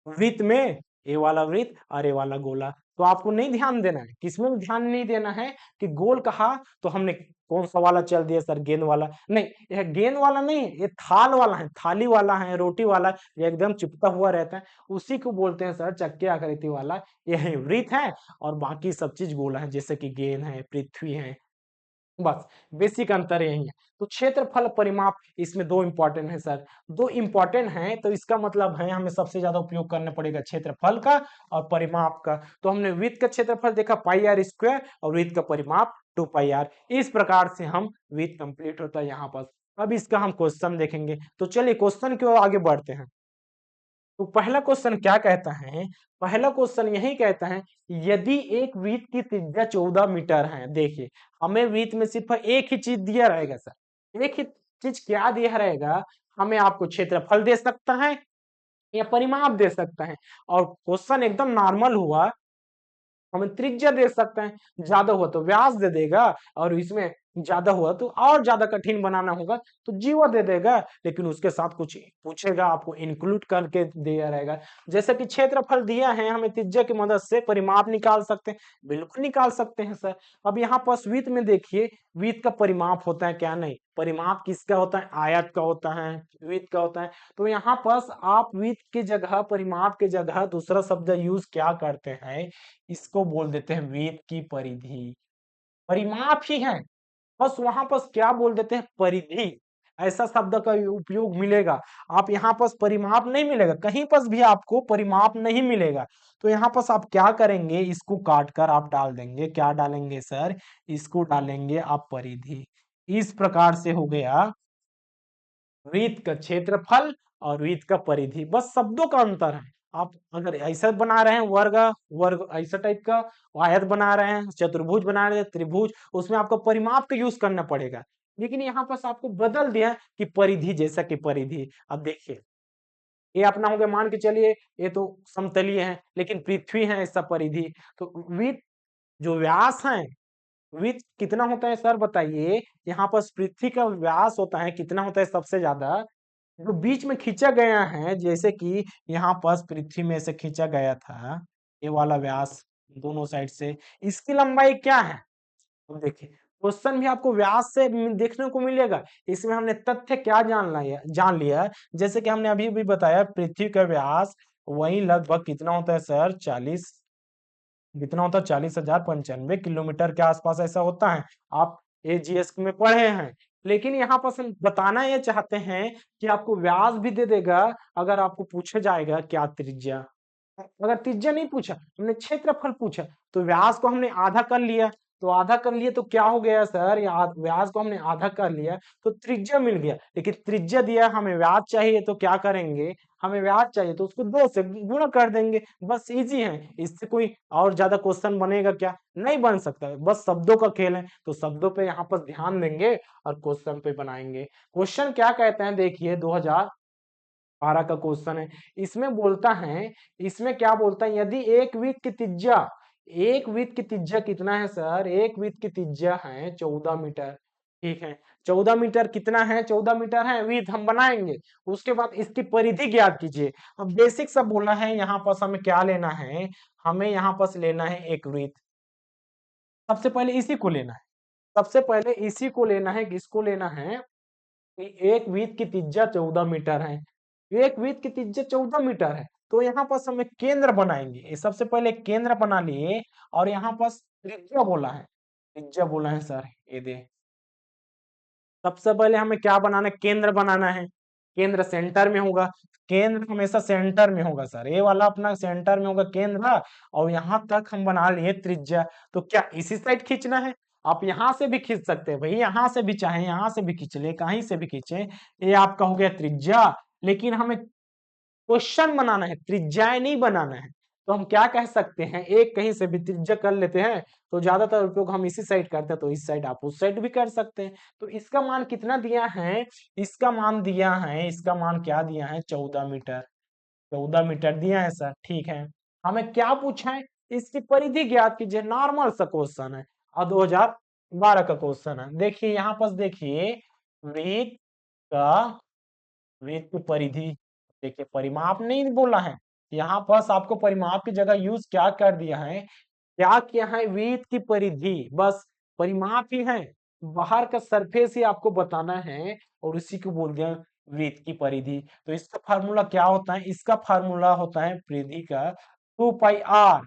वृत्त में, ये वाला वृत्त और ये वाला गोला। तो आपको नहीं ध्यान देना है, किसमें भी ध्यान नहीं देना है कि गोल कहा तो हमने कौन सा वाला चल दिया सर, गेंद वाला नहीं, यह गेंद वाला नहीं है, ये थाल वाला है, थाली वाला है, रोटी वाला, ये एकदम चिपका हुआ रहता है, उसी को बोलते हैं सर चक्के आकृति वाला। यह वृत्त है, और बाकी सब चीज गोला है, जैसे कि गेंद है, पृथ्वी है, बस बेसिक अंतर यही है। तो क्षेत्रफल परिमाप इसमें 2 इंपॉर्टेंट है सर, 2 इंपॉर्टेंट है, तो इसका मतलब है हमें सबसे ज्यादा उपयोग करना पड़ेगा क्षेत्रफल का और परिमाप का। तो हमने वृत्त का क्षेत्रफल देखा पाई आर स्क्वायर, और वृत्त का परिमाप 2 पाई आर। इस प्रकार से हम वृत्त कंप्लीट होता है यहाँ पर। अब इसका हम क्वेश्चन देखेंगे। तो चलिए क्वेश्चन की ओर आगे बढ़ते हैं। तो पहला क्वेश्चन क्या कहता है? पहला क्वेश्चन यही कहता है, यदि एक वृत्त की त्रिज्या 14 मीटर है। देखिए, हमें वृत्त में सिर्फ एक ही चीज दिया रहेगा सर, एक ही चीज क्या दिया रहेगा? हमें आपको क्षेत्रफल दे सकता है या परिमाप दे सकता है, और क्वेश्चन एकदम नॉर्मल हुआ। हमें त्रिज्या दे सकते हैं, ज्यादा हुआ तो व्यास दे देगा, और इसमें ज्यादा हुआ तो और ज्यादा कठिन बनाना होगा तो जीवा दे देगा। लेकिन उसके साथ कुछ पूछेगा, आपको इंक्लूड करके दिया रहेगा। जैसे कि क्षेत्रफल दिया है, हमें त्रिज्या की मदद से परिमाप निकाल सकते हैं। बिल्कुल निकाल सकते हैं सर। अब यहाँ पर वृत्त में देखिए, वृत्त का परिमाप होता है क्या? नहीं, परिमाप किसका होता है? आयत का होता है, वृत्त का होता है। तो यहाँ पर आप वृत्त की जगह, परिमाप की जगह दूसरा शब्द यूज क्या करते हैं? इसको बोल देते हैं वृत्त की परिधि। परिमाप ही है, बस वहां पर क्या बोल देते हैं? परिधि। ऐसा शब्द का उपयोग मिलेगा। आप यहाँ पर परिमाप नहीं मिलेगा, कहीं पर भी आपको परिमाप नहीं मिलेगा। तो यहाँ पर आप क्या करेंगे? इसको काट कर आप डाल देंगे। क्या डालेंगे सर? इसको डालेंगे आप परिधि। इस प्रकार से हो गया वृत्त का क्षेत्रफल और वृत्त का परिधि, बस शब्दों का अंतर है। आप अगर ऐसा बना रहे हैं वर्ग, वर्ग ऐसा टाइप का, आयत बना रहे हैं, चतुर्भुज बना रहे हैं, त्रिभुज, उसमें आपको परिमाप का यूज करना पड़ेगा। लेकिन यहाँ पर आपको बदल दिया कि परिधि, जैसा कि परिधि। अब देखिए, ये अपना हो गया, मान के चलिए ये तो समतलीय है, लेकिन पृथ्वी है ऐसा परिधि। तो वृत्त जो व्यास है, वृत्त कितना होता है सर बताइए? यहाँ पर पृथ्वी का व्यास होता है कितना होता है सबसे ज्यादा? जो बीच में खींचा गया है, जैसे कि यहाँ पर पृथ्वी में से खींचा गया था, ये वाला व्यास दोनों साइड से, इसकी लंबाई क्या है? अब देखिए, क्वेश्चन भी आपको व्यास से देखने को मिलेगा। इसमें हमने तथ्य क्या जान लिया, जैसे कि हमने अभी भी बताया, पृथ्वी का व्यास वही लगभग कितना होता है सर? 40, कितना होता है? 40,095 किलोमीटर के आसपास ऐसा होता है। आप एजीएस में पढ़े हैं। लेकिन यहाँ पर हम बताना ये चाहते हैं कि आपको व्यास भी दे देगा, अगर आपको पूछा जाएगा क्या त्रिज्या। अगर त्रिज्या नहीं पूछा, हमने क्षेत्रफल पूछा, तो व्यास को हमने आधा कर लिया। तो आधा कर लिए तो क्या हो गया सर? व्यास को हमने आधा कर लिया तो त्रिज्या मिल गया। लेकिन त्रिज्या दिया, हमें व्यास चाहिए, तो क्या करेंगे? हमें व्यास चाहिए तो उसको 2 से गुणा कर देंगे। बस इजी है, इससे कोई और ज्यादा क्वेश्चन बनेगा क्या? नहीं बन सकता है। बस शब्दों का खेल है, तो शब्दों पे यहाँ पर ध्यान देंगे और क्वेश्चन पे बनाएंगे। क्वेश्चन क्या कहते हैं? देखिए 2012 का क्वेश्चन है। इसमें बोलता है, इसमें क्या बोलता है? यदि एक वृत्त की त्रिज्या, एक वृत्त की त्रिज्या कितना है सर? एक वृत्त की त्रिज्या है 14 मीटर। ठीक है, 14 मीटर कितना है? 14 मीटर है वृत्त, हम बनाएंगे। उसके बाद इसकी परिधि ज्ञात कीजिए। अब बेसिक सब बोलना है। यहाँ पर हमें क्या लेना है? हमें यहाँ पर लेना है एक वृत्त। सबसे पहले इसी को लेना है, सबसे पहले इसी को लेना है। किसको लेना है? कि एक वृत्त की त्रिज्या 14 मीटर है। एक वृत्त की त्रिज्या 14 मीटर है, तो यहाँ पर हमें केंद्र बनाएंगे। ये सबसे पहले केंद्र बना लिए, और यहाँ पर त्रिज्या बोला है, त्रिज्या बोला है सर। ये दे, सबसे पहले हमें क्या बनाना है? केंद्र बनाना है। केंद्र सेंटर में होगा, केंद्र हमेशा सेंटर में होगा सर। ये वाला अपना सेंटर में होगा केंद्र, और यहाँ तक हम बना लिए त्रिज्या। तो क्या इसी साइड खींचना है? आप यहाँ से भी खींच सकते हैं भाई, यहाँ से भी, चाहे यहाँ से भी खींच ले, कहीं से भी खींचे। ये आपका हो गया त्रिज्या। लेकिन हमें क्वेश्चन बनाना है, त्रिज्याएं नहीं बनाना है। तो हम क्या कह सकते हैं? एक कहीं से भी त्रिज्या कर लेते हैं। तो ज्यादातर उपयोग हम इसी साइड करते हैं, तो इस साइड आप उस साइड भी कर सकते हैं। तो इसका मान कितना दिया है? इसका मान दिया है, इसका मान क्या दिया है? 14 मीटर। 14 मीटर दिया है सर, ठीक है। हमें क्या पूछा है? इसकी परिधि ज्ञात कीजिए। नॉर्मल सा क्वेश्चन है, और 2012 का क्वेश्चन है। देखिए यहाँ पर, देखिए वृत्त का, वृत्त की परिधि, देखिए परिमाप नहीं बोला है। यहाँ पर आपको परिमाप की जगह यूज क्या कर दिया है? क्या किया है? वृत्त की परिधि, बस परिमाप ही है। बाहर का सरफेस ही आपको बताना है, और उसी को बोल दिया वृत्त की परिधि। तो इसका फार्मूला क्या होता है? इसका फार्मूला होता है परिधि का 2 पाई आर।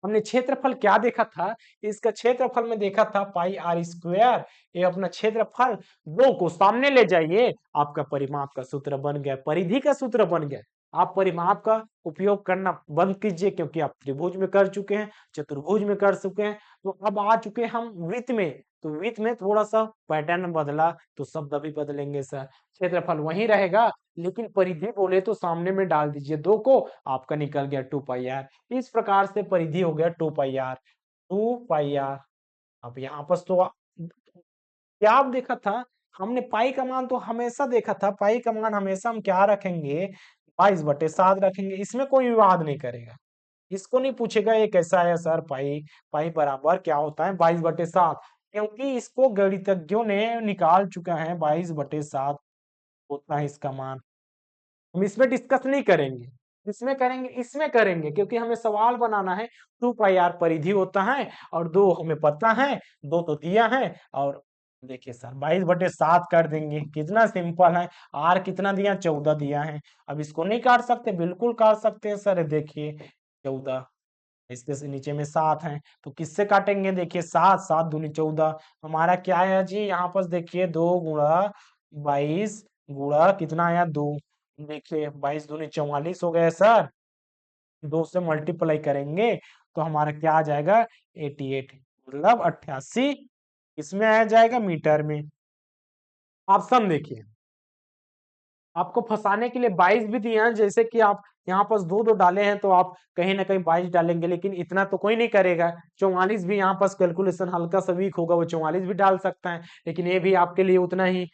हमने क्षेत्रफल क्या देखा था? इसका क्षेत्रफल में देखा था पाई आर स्क्वायर। ये अपना क्षेत्रफल, दो को सामने ले जाइए, आपका परिमाप का सूत्र बन गया, परिधि का सूत्र बन गया। आप परिमाप का उपयोग करना बंद कीजिए, क्योंकि आप त्रिभुज में कर चुके हैं, चतुर्भुज में कर चुके हैं, तो अब आ चुके हैं हम वृत्त में। तो विड्थ में थोड़ा सा पैटर्न बदला तो शब्द भी बदलेंगे सर। क्षेत्रफल वही रहेगा, लेकिन परिधि बोले तो सामने में डाल दीजिए 2 को, आपका निकल गया 2 पाई आर। इस प्रकार से परिधि हो गया 2 पाई आर, 2 पाई आर। अब यहाँ पर तो क्या आप देखा था, हमने पाई का मान तो हमेशा देखा था, पाई का मान हमेशा हम क्या रखेंगे, 22/7 रखेंगे, इसमें कोई विवाद नहीं करेगा। इसको नहीं पूछेगा ये कैसा है सर पाई, पाई बराबर क्या होता है 22/7, क्योंकि इसको गणितज्ञों ने निकाल चुका है 22/7 होता है इसका मान। हम इसमें डिस्कस नहीं करेंगे, इसमें करेंगे क्योंकि हमें सवाल बनाना है। 2 पाई आर परिधि होता है और 2 हमें पता है, 2 तो दिया है। और देखिए सर 22/7 कर देंगे, कितना सिंपल है। आर कितना दिया, 14 दिया है। अब इसको नहीं काट सकते, बिल्कुल काट सकते हैं सर। देखिए 14, इसके से नीचे में 7 है, तो किससे काटेंगे, देखिए 7, 7 दूनी 14। हमारा क्या है जी, यहाँ पर देखिए 2 गुणा 22 गुणा कितना आया 2, देखिए 22 दूनी 44 हो गया सर। 2 से मल्टीप्लाई करेंगे तो हमारा क्या आ जाएगा 88, मतलब 88 इसमें आ जाएगा मीटर में। ऑप्शन देखिए, आपको फंसाने के लिए 22 भी दिए हैं, जैसे कि आप यहाँ पास 2 डाले हैं तो आप कहीं ना कहीं 22 डालेंगे, लेकिन इतना तो कोई नहीं करेगा। 44 भी यहाँ पास कैलकुलेशन हल्का सा वीक होगा, वो 44 भी डाल सकता है, लेकिन ये भी आपके लिए उतना ही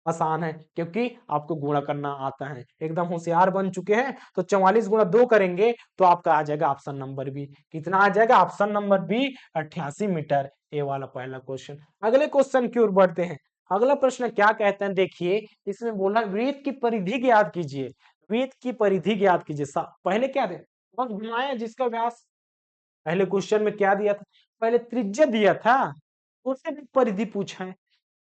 आसान है क्योंकि आपको गुणा करना आता है। एकदम होशियार बन चुके हैं, तो 44 गुणा 2 करेंगे तो आपका आ जाएगा ऑप्शन नंबर बी। कितना आ जाएगा ऑप्शन नंबर बी, 88 मीटर। ये वाला पहला क्वेश्चन। अगले क्वेश्चन की ओर बढ़ते हैं। अगला प्रश्न क्या कहते हैं, देखिए इसमें बोला वृत्त की परिधि ज्ञात कीजिए। वृत्त की परिधि ज्ञात कीजिए। पहले क्या दे, बस घुमाया जिसका व्यास, पहले क्वेश्चन में क्या दिया था, पहले त्रिज्या दिया था, उससे भी परिधि पूछा है।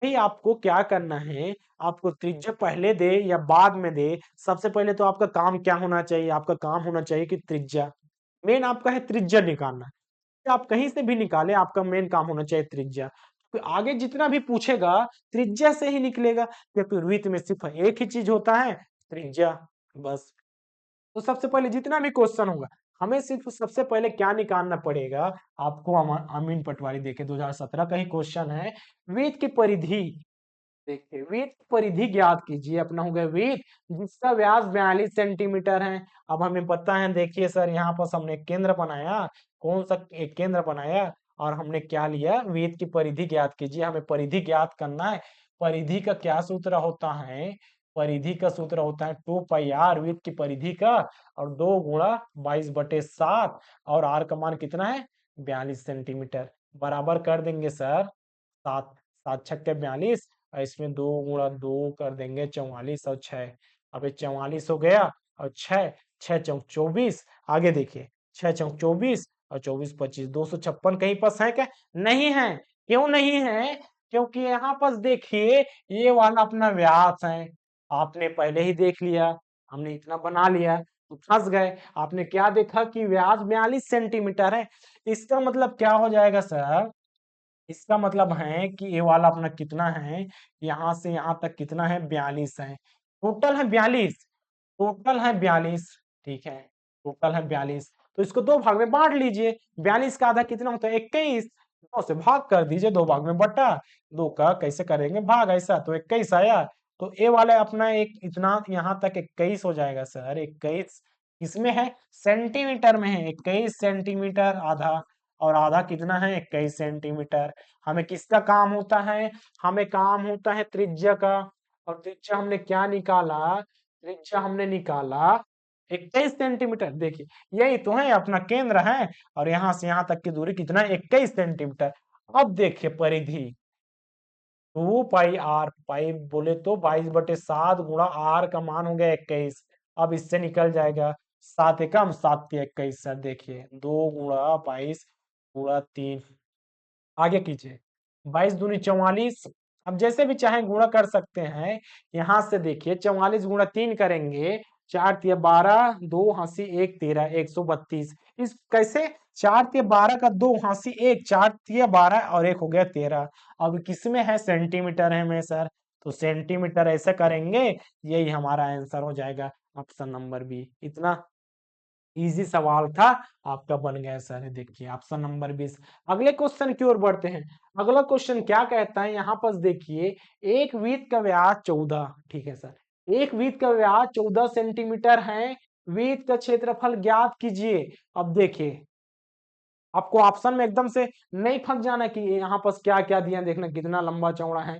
भाई आपको क्या करना है, आपको त्रिज्या पहले दे या बाद में दे, सबसे पहले तो आपका काम क्या होना चाहिए, आपका काम होना चाहिए कि त्रिज्या, मेन आपका है त्रिज्या निकालना। आप कहीं से भी निकाले, आपका मेन काम होना चाहिए त्रिज्या। तो आगे जितना भी पूछेगा त्रिज्या से ही निकलेगा, क्योंकि वृत्त में सिर्फ एक ही चीज होता है, त्रिज्या, बस। तो सबसे पहले जितना भी क्वेश्चन होगा, हमें सिर्फ सबसे पहले क्या निकालना पड़ेगा, आपको अमीन पटवारी देखे 2017 का ही क्वेश्चन है। वृत्त की परिधि, देखिए वृत्त की परिधि ज्ञात कीजिए। अपना हो गया वृत्त जिसका व्यास 42 सेंटीमीटर है। अब हमें पता है, देखिए सर यहाँ पर हमने एक केंद्र बनाया, कौन सा एक केंद्र बनाया, और हमने क्या लिया, वृत्त की परिधि ज्ञात कीजिए। हमें परिधि ज्ञात करना है। परिधि का क्या सूत्र होता है, परिधि का सूत्र होता है 2 पाई आर, वृत्त की परिधि का, और 2 गुणा 22/7, और आर का मान कितना है 42 सेंटीमीटर। बराबर कर देंगे सर, 7 7 छक्के 42, और इसमें 2 गुणा 2 कर देंगे 44 और 6। अब ये 44 हो गया और 6, 6 चौक 24। आगे देखिए 6 चौक 24 और 24 25, 256 कहीं पास है क्या, नहीं है। क्यों नहीं है, क्योंकि यहाँ पर देखिए ये वाला अपना व्यास है, आपने पहले ही देख लिया, हमने इतना बना लिया तो फंस गए। आपने क्या देखा कि व्यास 42 सेंटीमीटर है, इसका मतलब क्या हो जाएगा सर, इसका मतलब है कि ये वाला अपना कितना है, यहाँ से यहाँ तक कितना है 42 है, टोटल है 42, टोटल है 42, ठीक है, टोटल है 42। तो इसको 2 भाग में बांट लीजिए। 42 का आधा कितना होता है 21, 2 से भाग कर दीजिए, 2 भाग में बटा, 2 का कैसे करेंगे भाग, ऐसा तो 21 आया। तो ये वाला अपना एक इतना यहाँ तक 21 हो जाएगा सर, 21 इसमें है सेंटीमीटर में है, 21 सेंटीमीटर आधा, और आधा कितना है 21 सेंटीमीटर। हमें किसका काम होता है, हमें काम होता है त्रिज्या का, और त्रिज्या हमने क्या निकाला, त्रिज्या हमने निकाला 21 सेंटीमीटर। देखिए यही तो है अपना केंद्र है, और यहाँ से यहाँ तक की दूरी कितना है 21 सेंटीमीटर। अब देखिए परिधि 2 पाई आर, पाई बोले तो 22/7 गुणा आर का मान हो गया 21। अब इससे निकल जाएगा 7 एकम 7 के 21 सर। देखिए 2 गुणा 22 गुणा 3, आगे कीजिए 22 दूनी 44। अब जैसे भी चाहे गुणा कर सकते हैं। यहाँ से देखिए 44 गुणा 3 करेंगे, 4 तिया 12, 2 हासी 1 13, 132। इस कैसे, 4 तिया 12 का 2 हासी 1, 4 तिया 12 और 1 हो गया 13। अब किसमें है, सेंटीमीटर है में सर, तो सेंटीमीटर ऐसे करेंगे, यही हमारा आंसर हो जाएगा ऑप्शन नंबर बी। इतना इजी सवाल था, आपका बन गया सर। देखिए ऑप्शन नंबर 20। अगले क्वेश्चन की ओर बढ़ते हैं। अगला क्वेश्चन क्या कहता है यहाँ पर देखिए, एक वृत्त का व्यास 14, ठीक है सर, एक वृत्त का व्यास 14 सेंटीमीटर है, वृत्त का क्षेत्रफल ज्ञात कीजिए। अब देखिए आपको ऑप्शन में एकदम से नहीं फंस जाना कि यहाँ पर क्या क्या दिया, देखना कितना लंबा चौड़ा है।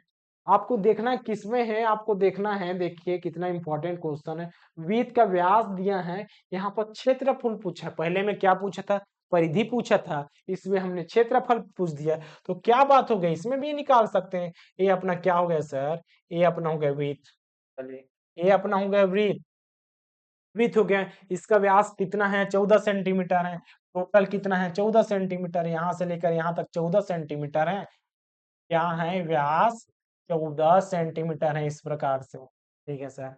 आपको देखना है किसमें है, आपको देखना है, देखिए कितना इंपॉर्टेंट क्वेश्चन है। वृत्त का व्यास दिया है, यहाँ पर क्षेत्रफल पूछा, पहले में क्या पूछा था, परिधि पूछा था, इसमें हमने क्षेत्रफल पूछ दिया। तो क्या बात हो गई, इसमें भी निकाल सकते हैं। ये अपना क्या हो गया सर, ये अपना हो गया वृत्त, चलिए ये अपना हो गया वृत्त, वृत्त हो गया। इसका व्यास कितना है, 14 सेंटीमीटर है। टोटल कितना है, 14 सेंटीमीटर, यहां से लेकर यहां तक 14 सेंटीमीटर है। क्या है, व्यास 14 सेंटीमीटर है, इस प्रकार से। ठीक है सर,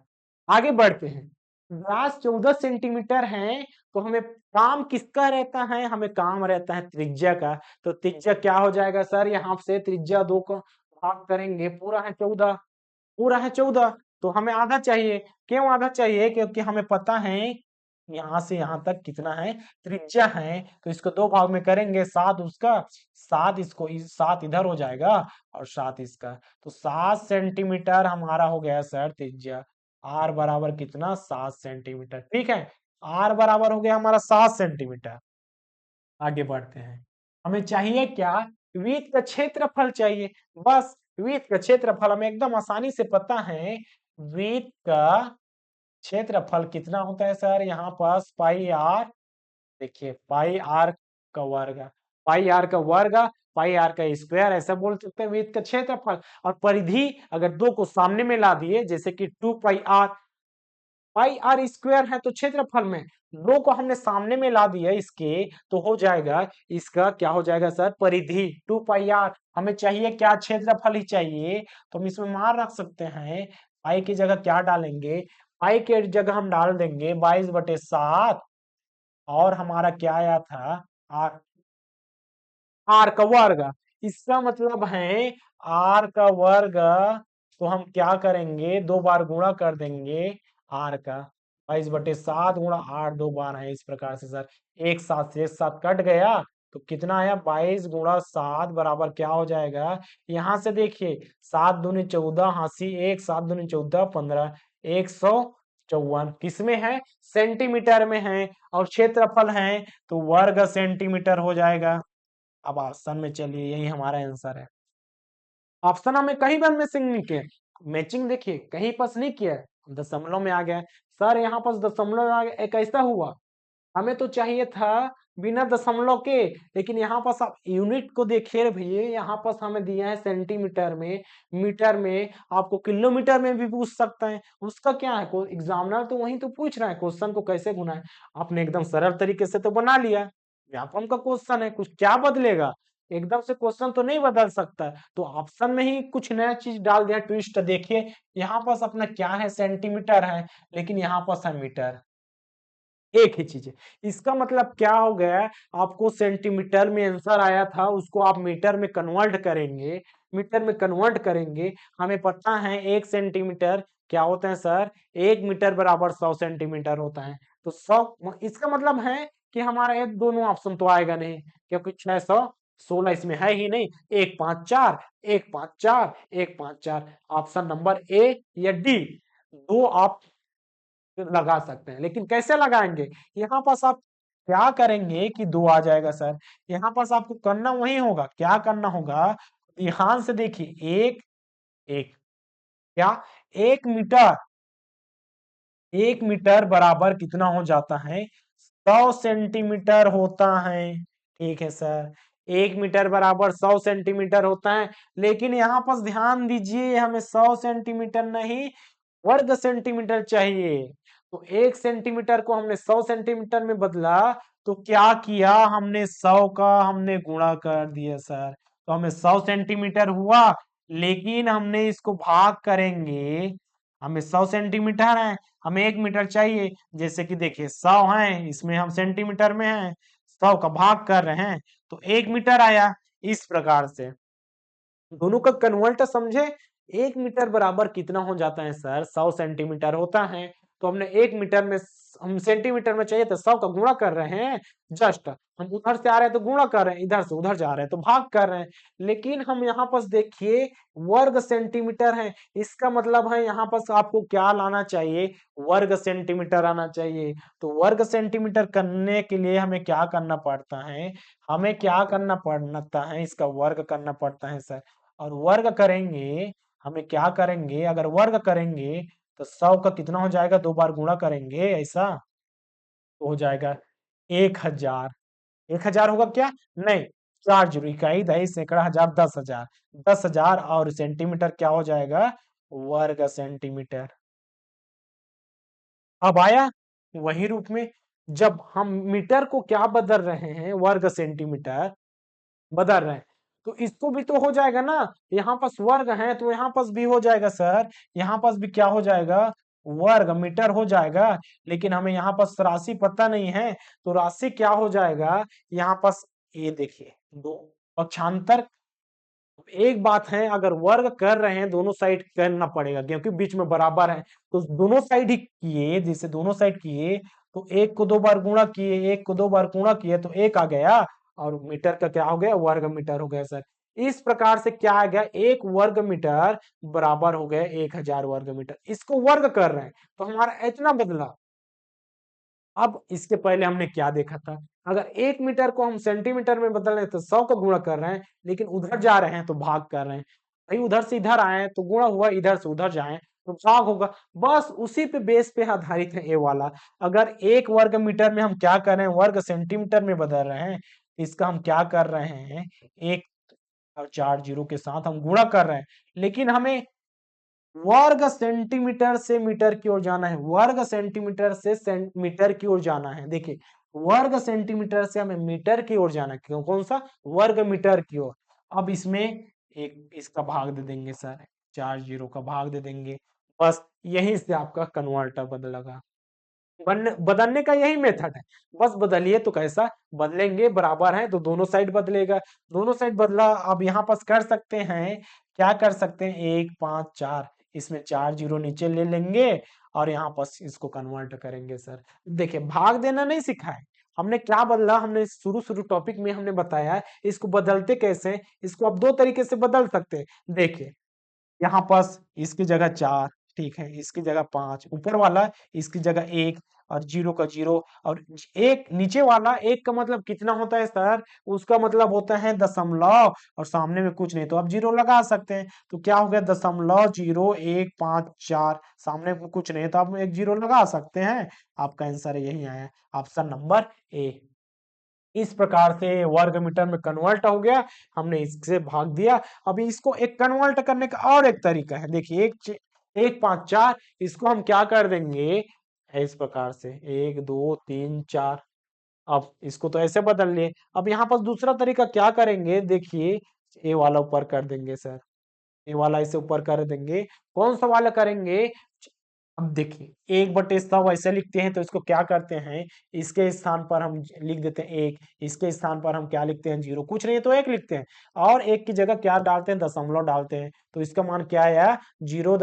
आगे बढ़ते हैं। व्यास 14 सेंटीमीटर है, तो हमें काम किसका रहता है, हमें काम रहता है त्रिज्या का। तो त्रिज्या क्या हो जाएगा सर, यहाँ से त्रिज्या 2 को भाग करेंगे, पूरा है 14, पूरा है 14, तो हमें आधा चाहिए। क्यों आधा चाहिए, क्योंकि हमें पता है यहाँ से यहाँ तक कितना है त्रिज्या है। तो इसको 2 भाग में करेंगे, 7 उसका, 7 इसको, 7 इधर हो जाएगा और 7 इसका। तो 7 सेंटीमीटर हमारा हो गया सर त्रिज्या। आर बराबर कितना, 7 सेंटीमीटर। ठीक है, आर बराबर हो गया हमारा 7 सेंटीमीटर। आगे बढ़ते हैं। हमें चाहिए क्या, वृत्त का क्षेत्रफल चाहिए। बस वृत्त का क्षेत्रफल हमें एकदम आसानी से पता है। वृत्त का क्षेत्रफल कितना होता है सर, यहाँ पास पाई आर, देखिए पाई आर का वर्ग, पाई आर का वर्ग, पाई आर का स्क्वायर, ऐसा बोल सकते हैं वृत्त का क्षेत्रफल। और परिधि अगर 2 को सामने में ला दिए, जैसे कि 2 पाई आर, पाई आर स्क्वायर है तो क्षेत्रफल में 2 को हमने सामने में ला दिया इसके, तो हो जाएगा इसका क्या हो जाएगा सर, परिधि 2 पाई आर। हमें चाहिए क्या, क्षेत्रफल ही चाहिए। तो हम इसमें मान रख सकते हैं, पाई की जगह क्या डालेंगे, पाई के जगह हम डाल देंगे 22/7, और हमारा क्या आया था, आर, आर का वर्ग। इसका मतलब है आर का वर्ग, तो हम क्या करेंगे, 2 बार गुणा कर देंगे आर का, 22/7 गुणा 8, 2 बार है, इस प्रकार से सर। एक साथ से एक साथ कट गया, तो कितना आया, 22 गुणा 7 बराबर क्या हो जाएगा, यहां से देखिए 7 दूनी 14, हासी 1, 7 दूनी 14, 15, 154 किसमें है, सेंटीमीटर में है, और क्षेत्रफल है तो वर्ग सेंटीमीटर हो जाएगा। अब ऑप्शन में चलिए, यही हमारा आंसर है। ऑप्शन हमें कहीं पर मैचिंग नहीं किया, मैचिंग देखिए कहीं पर नहीं किया है, दशमलव में आ गया सर, यहाँ पर दशमलव में आ गया, एक ऐसा हुआ। हमें तो चाहिए था बिना दशमलव के, लेकिन यहाँ पास आप यूनिट को देखिए भैया, यहाँ पास हमें दिया है सेंटीमीटर में, मीटर में, आपको किलोमीटर में भी पूछ सकता है। उसका क्या है, कोई एग्जामिनर तो वही तो पूछ रहा है क्वेश्चन को कैसे गुना है। आपने एकदम सरल तरीके से तो बना लिया, व्यापम का क्वेश्चन है, कुछ क्या बदलेगा, एकदम से क्वेश्चन तो नहीं बदल सकता है। तो ऑप्शन में ही कुछ नया चीज डाल दिया, ट्विस्ट। देखिए यहाँ पास अपना क्या है, सेंटीमीटर है, लेकिन यहाँ पास है मीटर, एक ही चीज है। इसका मतलब क्या हो गया, आपको सेंटीमीटर में आंसर आया था, उसको आप मीटर में कन्वर्ट करेंगे, मीटर में कन्वर्ट करेंगे। हमें पता है 1 सेंटीमीटर क्या होता है सर, 1 मीटर बराबर 100 सेंटीमीटर होता है। तो 100, इसका मतलब है कि हमारा ये दोनों ऑप्शन तो आएगा नहीं, क्योंकि 616 इसमें है ही नहीं। 154, 154, 154, ऑप्शन नंबर ए या डी, दो आप लगा सकते हैं। लेकिन कैसे लगाएंगे, यहाँ पास आप क्या करेंगे कि 2 आ जाएगा सर। यहाँ पास आपको करना वही होगा, क्या करना होगा, ध्यान से देखिए, एक, एक, क्या, 1 मीटर, 1 मीटर बराबर कितना हो जाता है, 100 सेंटीमीटर होता है। ठीक है सर, 1 मीटर बराबर 100 सेंटीमीटर होता है। लेकिन यहाँ पर ध्यान दीजिए, हमें 100 सेंटीमीटर नहीं, वर्ग सेंटीमीटर चाहिए। तो 1 सेंटीमीटर को हमने 100 सेंटीमीटर में बदला, तो क्या किया हमने, 100 का हमने गुणा कर दिया सर, तो हमें 100 सेंटीमीटर हुआ। लेकिन हमने इसको भाग करेंगे, हमें 100 सेंटीमीटर है, हमें 1 मीटर चाहिए। जैसे कि देखिए 100 है, इसमें हम सेंटीमीटर में है, 100 का भाग कर रहे हैं, तो 1 मीटर आया। इस प्रकार से दोनों का कन्वर्ट समझे। 1 मीटर बराबर कितना हो जाता है सर, 100 सेंटीमीटर होता है। तो हमने 1 मीटर में हम सेंटीमीटर में चाहिए तो 100 का गुणा कर रहे हैं। जस्ट हम उधर से आ रहे हैं तो गुणा कर रहे हैं, इधर से उधर जा रहे हैं तो भाग कर रहे हैं। लेकिन हम यहाँ पर देखिए वर्ग सेंटीमीटर है, इसका मतलब है यहाँ पर आपको क्या लाना चाहिए, वर्ग सेंटीमीटर आना चाहिए। तो वर्ग सेंटीमीटर करने के लिए हमें क्या करना पड़ता है, हमें क्या करना पड़ता है, इसका वर्ग करना पड़ता है सर। और वर्ग करेंगे, हमें क्या करेंगे, अगर वर्ग करेंगे तो 100 का कितना हो जाएगा, 2 बार गुणा करेंगे ऐसा तो हो जाएगा 1000। 1000 होगा क्या, नहीं, 4 जीरो, इकाई दही सैकड़ा हजार 10,000। 10,000 और सेंटीमीटर क्या हो जाएगा, वर्ग सेंटीमीटर। अब आया वही रूप में, जब हम मीटर को क्या बदल रहे हैं, वर्ग सेंटीमीटर बदल रहे हैं, तो इसको भी तो हो जाएगा ना, यहाँ पास वर्ग है तो यहाँ पास भी हो जाएगा सर, यहाँ पास भी क्या हो जाएगा, वर्ग मीटर हो जाएगा। लेकिन हमें यहाँ पास राशि पता नहीं है, तो राशि क्या हो जाएगा, यहाँ पास ये देखिए दो पक्षांतर। एक बात है, अगर वर्ग कर रहे हैं दोनों साइड करना पड़ेगा क्योंकि बीच में बराबर है, तो दोनों साइड ही किए, जैसे दोनों साइड किए तो एक को 2 बार गुणा किए, एक को 2 बार गुणा किए तो एक आ गया, और मीटर का क्या हो गया, वर्ग मीटर हो गया सर। इस प्रकार से क्या आ गया, एक वर्ग मीटर बराबर हो गया 1000 वर्ग मीटर। इसको वर्ग कर रहे हैं तो हमारा इतना बदला। अब इसके पहले हमने क्या देखा था, अगर 1 मीटर को हम सेंटीमीटर में बदल रहे हैं तो 100 का गुणा कर रहे हैं, लेकिन उधर जा रहे हैं तो भाग कर रहे हैं। भाई उधर से इधर आए तो गुणा हुआ, इधर से उधर जाए तो भाग होगा। बस उसी पे बेस पे आधारित है ये वाला। अगर 1 वर्ग मीटर में हम क्या कर रहे हैं, वर्ग सेंटीमीटर में बदल रहे हैं, इसका हम क्या कर रहे हैं, एक और 4 जीरो के साथ हम गुणा कर रहे हैं। लेकिन हमें वर्ग सेंटीमीटर से मीटर की ओर जाना है, वर्ग सेंटीमीटर से मीटर की ओर जाना है। देखिए वर्ग सेंटीमीटर से हमें मीटर की ओर जाना है, क्यों, कौन सा, वर्ग मीटर की ओर। अब इसमें एक इसका भाग दे देंगे सर, 4 जीरो का भाग दे देंगे। बस यहीं से आपका कन्वर्टर बदलेगा। बदलने का यही मेथड है, बस बदलिए तो कैसा बदलेंगे, बराबर है तो दोनों साइड बदलेगा। दोनों साइड बदला, अब यहाँ पास कर सकते हैं, क्या कर सकते हैं, 1 5 4, इसमें 4 जीरो नीचे ले लेंगे और यहाँ पास इसको कन्वर्ट करेंगे सर। देखिए भाग देना नहीं सिखा है हमने, क्या बदला, हमने शुरू शुरू टॉपिक में हमने बताया है इसको बदलते कैसे। इसको आप दो तरीके से बदल सकते हैं। देखिए यहाँ पास इसकी जगह 4, ठीक है, इसकी जगह 5, ऊपर वाला इसकी जगह 1 और जीरो का जीरो, और एक नीचे वाला एक का मतलब कितना होता है सर, उसका मतलब होता है दशमलव, और सामने में कुछ नहीं तो आप जीरो लगा सकते हैं। तो क्या हो गया, 0.0154, सामने में कुछ नहीं तो आप एक जीरो लगा सकते हैं। आपका आंसर यही आया, ऑप्शन नंबर ए। इस प्रकार से वर्ग मीटर में कन्वर्ट हो गया, हमने इससे भाग दिया। अभी इसको एक कन्वर्ट करने का और एक तरीका है, देखिए 1 5 4, इसको हम क्या कर देंगे, इस प्रकार से 1 2 3 4। अब इसको तो ऐसे बदल लिए, अब यहाँ पर दूसरा तरीका क्या करेंगे, देखिए ये वाला ऊपर कर देंगे सर, ये वाला इसे ऊपर कर देंगे। कौन सा वाला करेंगे, अब देखिए 1/100 ऐसे लिखते हैं तो इसको क्या करते हैं, इसके स्थान पर हम लिख देते हैं 1, इसके स्थान पर हम क्या लिखते हैं, 0, कुछ नहीं है तो 1 लिखते हैं, और 1 की जगह क्या डालते हैं, दशमलव डालते हैं। तो इसका मान क्या आया, 0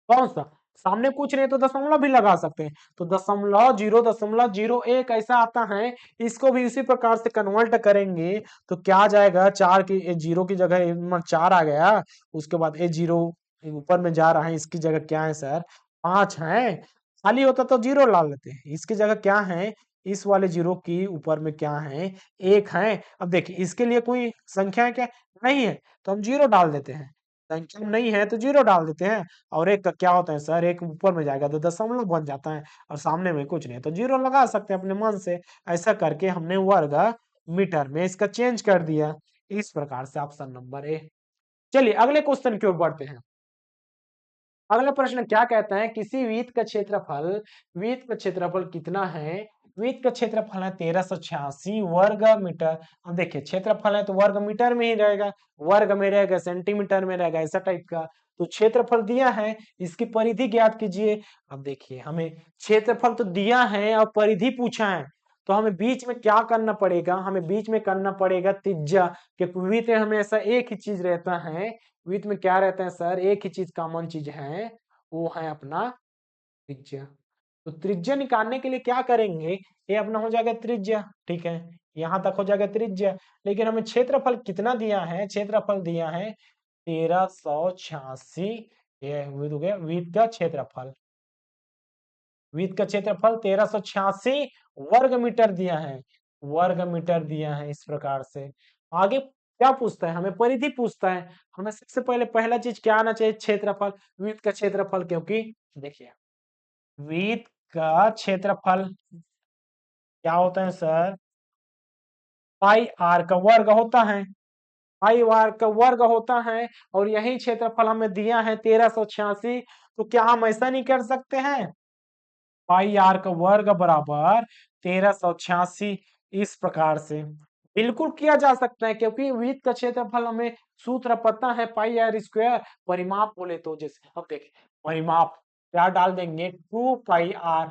कौन सा, सामने कुछ नहीं तो दशमलव भी लगा सकते हैं, तो 0.001 ऐसा आता है। इसको भी इसी प्रकार से कन्वर्ट करेंगे तो क्या आ जाएगा, 4 की जीरो की जगह 4 आ गया, उसके बाद ए जीरो ऊपर में जा रहा है, इसकी जगह क्या है सर, 5 है। खाली होता तो जीरो ला लेते हैं, इसकी जगह क्या है, इस वाले जीरो की ऊपर में क्या है, 1 है। अब देखिए इसके लिए कोई संख्या है क्या, नहीं है, तो हम जीरो डाल देते हैं। संख्या नहीं है तो जीरो डाल देते हैं। और एक का क्या होता है सर, एक ऊपर में जाएगा तो दशमलव बन जाता है, और सामने में कुछ नहीं तो जीरो लगा सकते हैं अपने मन से। ऐसा करके हमने वर्ग मीटर में इसका चेंज कर दिया। इस प्रकार से ऑप्शन नंबर ए। चलिए अगले क्वेश्चन की ओर बढ़ते हैं। अगला प्रश्न क्या कहता है, किसी वृत्त का क्षेत्रफल कितना है। वृत्त का क्षेत्रफल है 1386 वर्ग मीटर। अब देखिए क्षेत्रफल है तो वर्ग मीटर में ही रहेगा, वर्ग में रहेगा, सेंटीमीटर में रहेगा, ऐसा टाइप का। तो क्षेत्रफल दिया है, इसकी परिधि ज्ञात कीजिए। अब देखिए हमें क्षेत्रफल तो दिया है और परिधि पूछा है, तो हमें बीच में क्या करना पड़ेगा, हमें बीच में करना पड़ेगा त्रिज्या, क्योंकि वृत्त में हमेशा एक ही चीज रहता है। वृत्त में क्या रहता है सर, एक ही चीज कॉमन चीज है, वो है अपना त्रिज्या। तो त्रिज्या निकालने के लिए क्या करेंगे, ये अपना हो जाएगा त्रिज्या, ठीक है, यहाँ तक हो जाएगा त्रिज्या। लेकिन हमें क्षेत्रफल कितना दिया है, क्षेत्रफल दिया है 1386, ये हो गया वृत्त का क्षेत्रफल, वृत्त का क्षेत्रफल 1386 वर्ग मीटर दिया है, वर्ग मीटर दिया है। इस प्रकार से आगे क्या पूछता है, हमें परिधि पूछता है। हमें सबसे पहले पहला चीज क्या आना चाहिए, क्षेत्रफल, वृत्त का क्षेत्रफल, क्योंकि देखिए वृत्त का क्षेत्रफल क्या होता है सर, पाई आर का वर्ग होता है, पाई आर का वर्ग होता है। और यही क्षेत्रफल हमें दिया है 1386, तो क्या हम ऐसा नहीं कर सकते हैं, पाई आर का वर्ग बराबर 1386, इस प्रकार से बिल्कुल किया जा सकता है, क्योंकि वृत्त का क्षेत्रफल हमें सूत्र पता है, पाई आर स्क्वायर। परिमाप बोले तो जैसे अब देखिए, परिमाप क्या डाल देंगे, 2 पाई आर,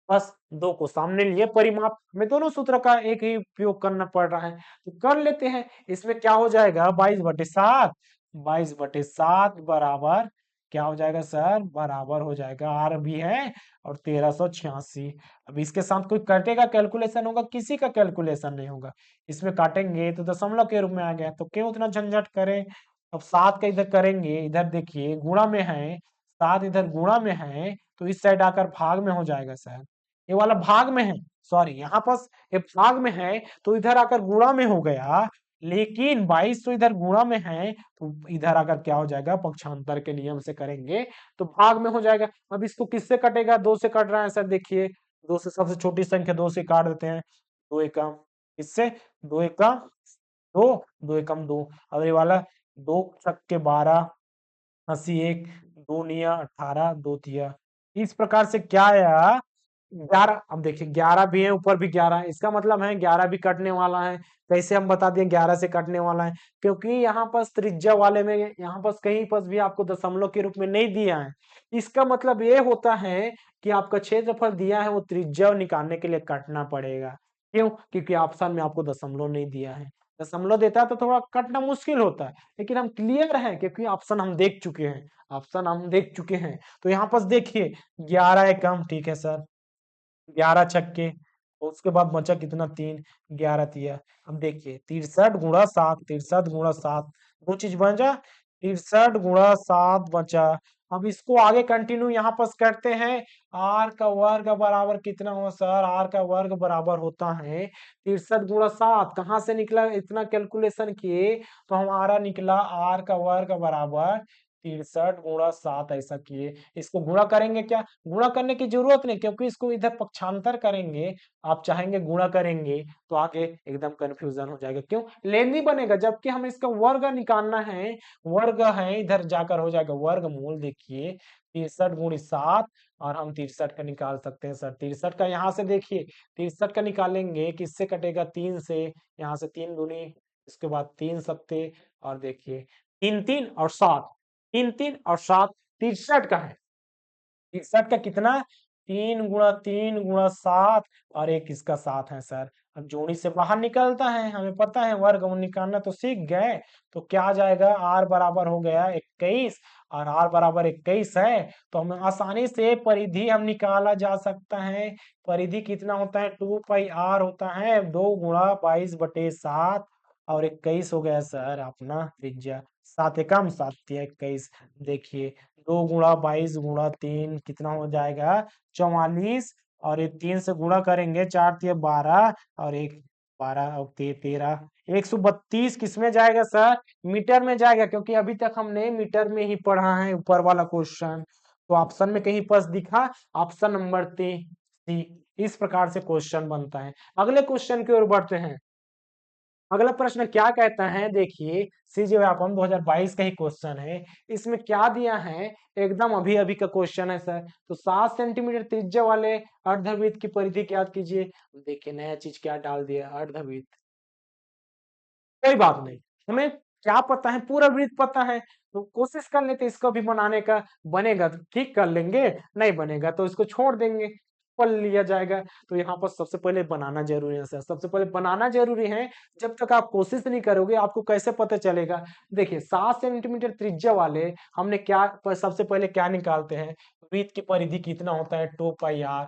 बस दो को सामने लिए, परिमाप में दोनों सूत्र का एक ही उपयोग करना पड़ रहा है, तो कर लेते हैं। इसमें क्या हो जाएगा, 22/7, 22/7 बराबर क्या हो जाएगा सर, बराबर हो जाएगा, आर भी है और 1386। अब इसके साथ कोई कटेगा, कैलकुलेशन होगा, किसी का कैलकुलेशन नहीं होगा, इसमें काटेंगे तो दशमलव के रूप में आ गया, तो क्यों उतना झंझट करें। अब 7 का इधर करेंगे, इधर देखिए गुणा में है, 7 इधर गुणा में है, तो इस साइड आकर भाग में हो जाएगा सर, ये वाला भाग में है, सॉरी यहाँ पास ये भाग में है, तो इधर आकर गुणा में हो गया। लेकिन 22 तो इधर गुणा में है, तो इधर आकर क्या हो जाएगा, पक्षांतर के नियम से करेंगे तो भाग में हो जाएगा। अब इसको किससे कटेगा, 2 से कट रहा है सर, देखिए 2 से, सबसे छोटी संख्या 2 से काट देते हैं, 2 एकम, इससे 2 एकम 2, 2 एकम 2, और ये वाला 2 छक्के 12, 81, 2 निया 18, 2 तिया, इस प्रकार से क्या आया 11। अब देखिए 11 भी है, ऊपर भी 11 है, इसका मतलब है 11 भी कटने वाला है। कैसे हम बता दें 11 से कटने वाला है, क्योंकि यहाँ पर त्रिज्या वाले में यहाँ पर कहीं पर भी आपको दशमलव के रूप में नहीं दिया है। इसका मतलब ये होता है कि आपका क्षेत्रफल दिया है, वो त्रिज्या निकालने के लिए काटना पड़ेगा। क्यों, क्योंकि ऑप्शन में आपको दशमलव नहीं दिया है, दशमलव देता है तो थोड़ा काटना मुश्किल होता है, लेकिन हम क्लियर हैं क्योंकि ऑप्शन हम देख चुके हैं, ऑप्शन हम देख चुके हैं। तो यहाँ पर देखिए 11 एकम, ठीक है सर, 11 छक्के, उसके बाद बचा कितना, 3, 11 तिया। अब देखिए 63 गुणा 7, 63 गुणा 7, दो चीज बचा, 63 गुणा 7 बचा। अब इसको आगे कंटिन्यू यहाँ पर करते हैं, आर का वर्ग बराबर कितना हुआ सर, आर का वर्ग बराबर होता है 63 गुणा 7, कहाँ से निकला, इतना कैलकुलेशन किए तो हमारा निकला आर का वर्ग बराबर 63 गुणा 7, ऐसा किए। इसको गुणा करेंगे, क्या गुणा करने की जरूरत नहीं, क्योंकि इसको इधर पक्षांतर करेंगे, आप चाहेंगे गुणा करेंगे तो आगे एकदम कंफ्यूजन हो जाएगा, क्यों लेंदी बनेगा, जबकि हमें इसका वर्ग निकालना है, वर्ग है, इधर जाकर हो जाएगा वर्गमूल। देखिए 63 गुणी 7, और हम 63 का निकाल सकते हैं सर, 63 का यहाँ से देखिए, 63 का निकालेंगे किससे कटेगा, 3 से, यहाँ से 3 दूनी, इसके बाद 3 सत्ते, और देखिए 3 3 और 7, 3 3 और 7, 63 का है, 63 का कितना, 3 गुणा 3 गुणा 7, और एक इसका 7 है सर। अब जोड़ी से बाहर निकलता है, हमें पता है वर्गमूल निकालना तो सीख गए। तो क्या आ जाएगा, आर बराबर हो गया 21, और आर बराबर 21 है, तो हमें आसानी से परिधि हम निकाला जा सकता है। परिधि कितना होता है, 2 पाई आर होता है, 2 गुणा 22/7, और 21 हो गया सर अपना त्रिज्या, 7 एकम 7 तिया 21। देखिए 2 गुणा 22 गुणा 3 कितना हो जाएगा, 44, और ये 3 से गुणा करेंगे, 4 तिया 12, और एक 12 और 13, 132 किस में जाएगा सर, मीटर में जाएगा, क्योंकि अभी तक हमने मीटर में ही पढ़ा है ऊपर वाला क्वेश्चन। तो ऑप्शन में कहीं पर दिखा, ऑप्शन नंबर सी, इस प्रकार से क्वेश्चन बनता है। अगले क्वेश्चन की ओर बढ़ते हैं। अगला प्रश्न क्या कहता है, देखिए सीजे व्याकरण 2022 का ही क्वेश्चन है। इसमें क्या दिया है, एकदम अभी अभी का क्वेश्चन है सर। तो 7 सेंटीमीटर त्रिज्या वाले अर्धवृत्त की परिधि ज्ञात कीजिए। देखिए नया चीज क्या डाल दिया, अर्धवृत्त, कोई बात नहीं, हमें क्या पता है, पूरा वृत्त पता है, तो कोशिश कर लेते इसको भी बनाने का। बनेगा तो ठीक कर लेंगे, नहीं बनेगा तो इसको छोड़ देंगे। पल लिया जाएगा। तो यहाँ पर सबसे पहले बनाना जरूरी है सर, सबसे पहले बनाना जरूरी है। जब तक आप कोशिश नहीं करोगे आपको कैसे पता चलेगा। देखिए 7 सेंटीमीटर त्रिज्या वाले हमने क्या सबसे पहले क्या निकालते हैं, वृत्त की परिधि कितना होता है 2 पाई आर।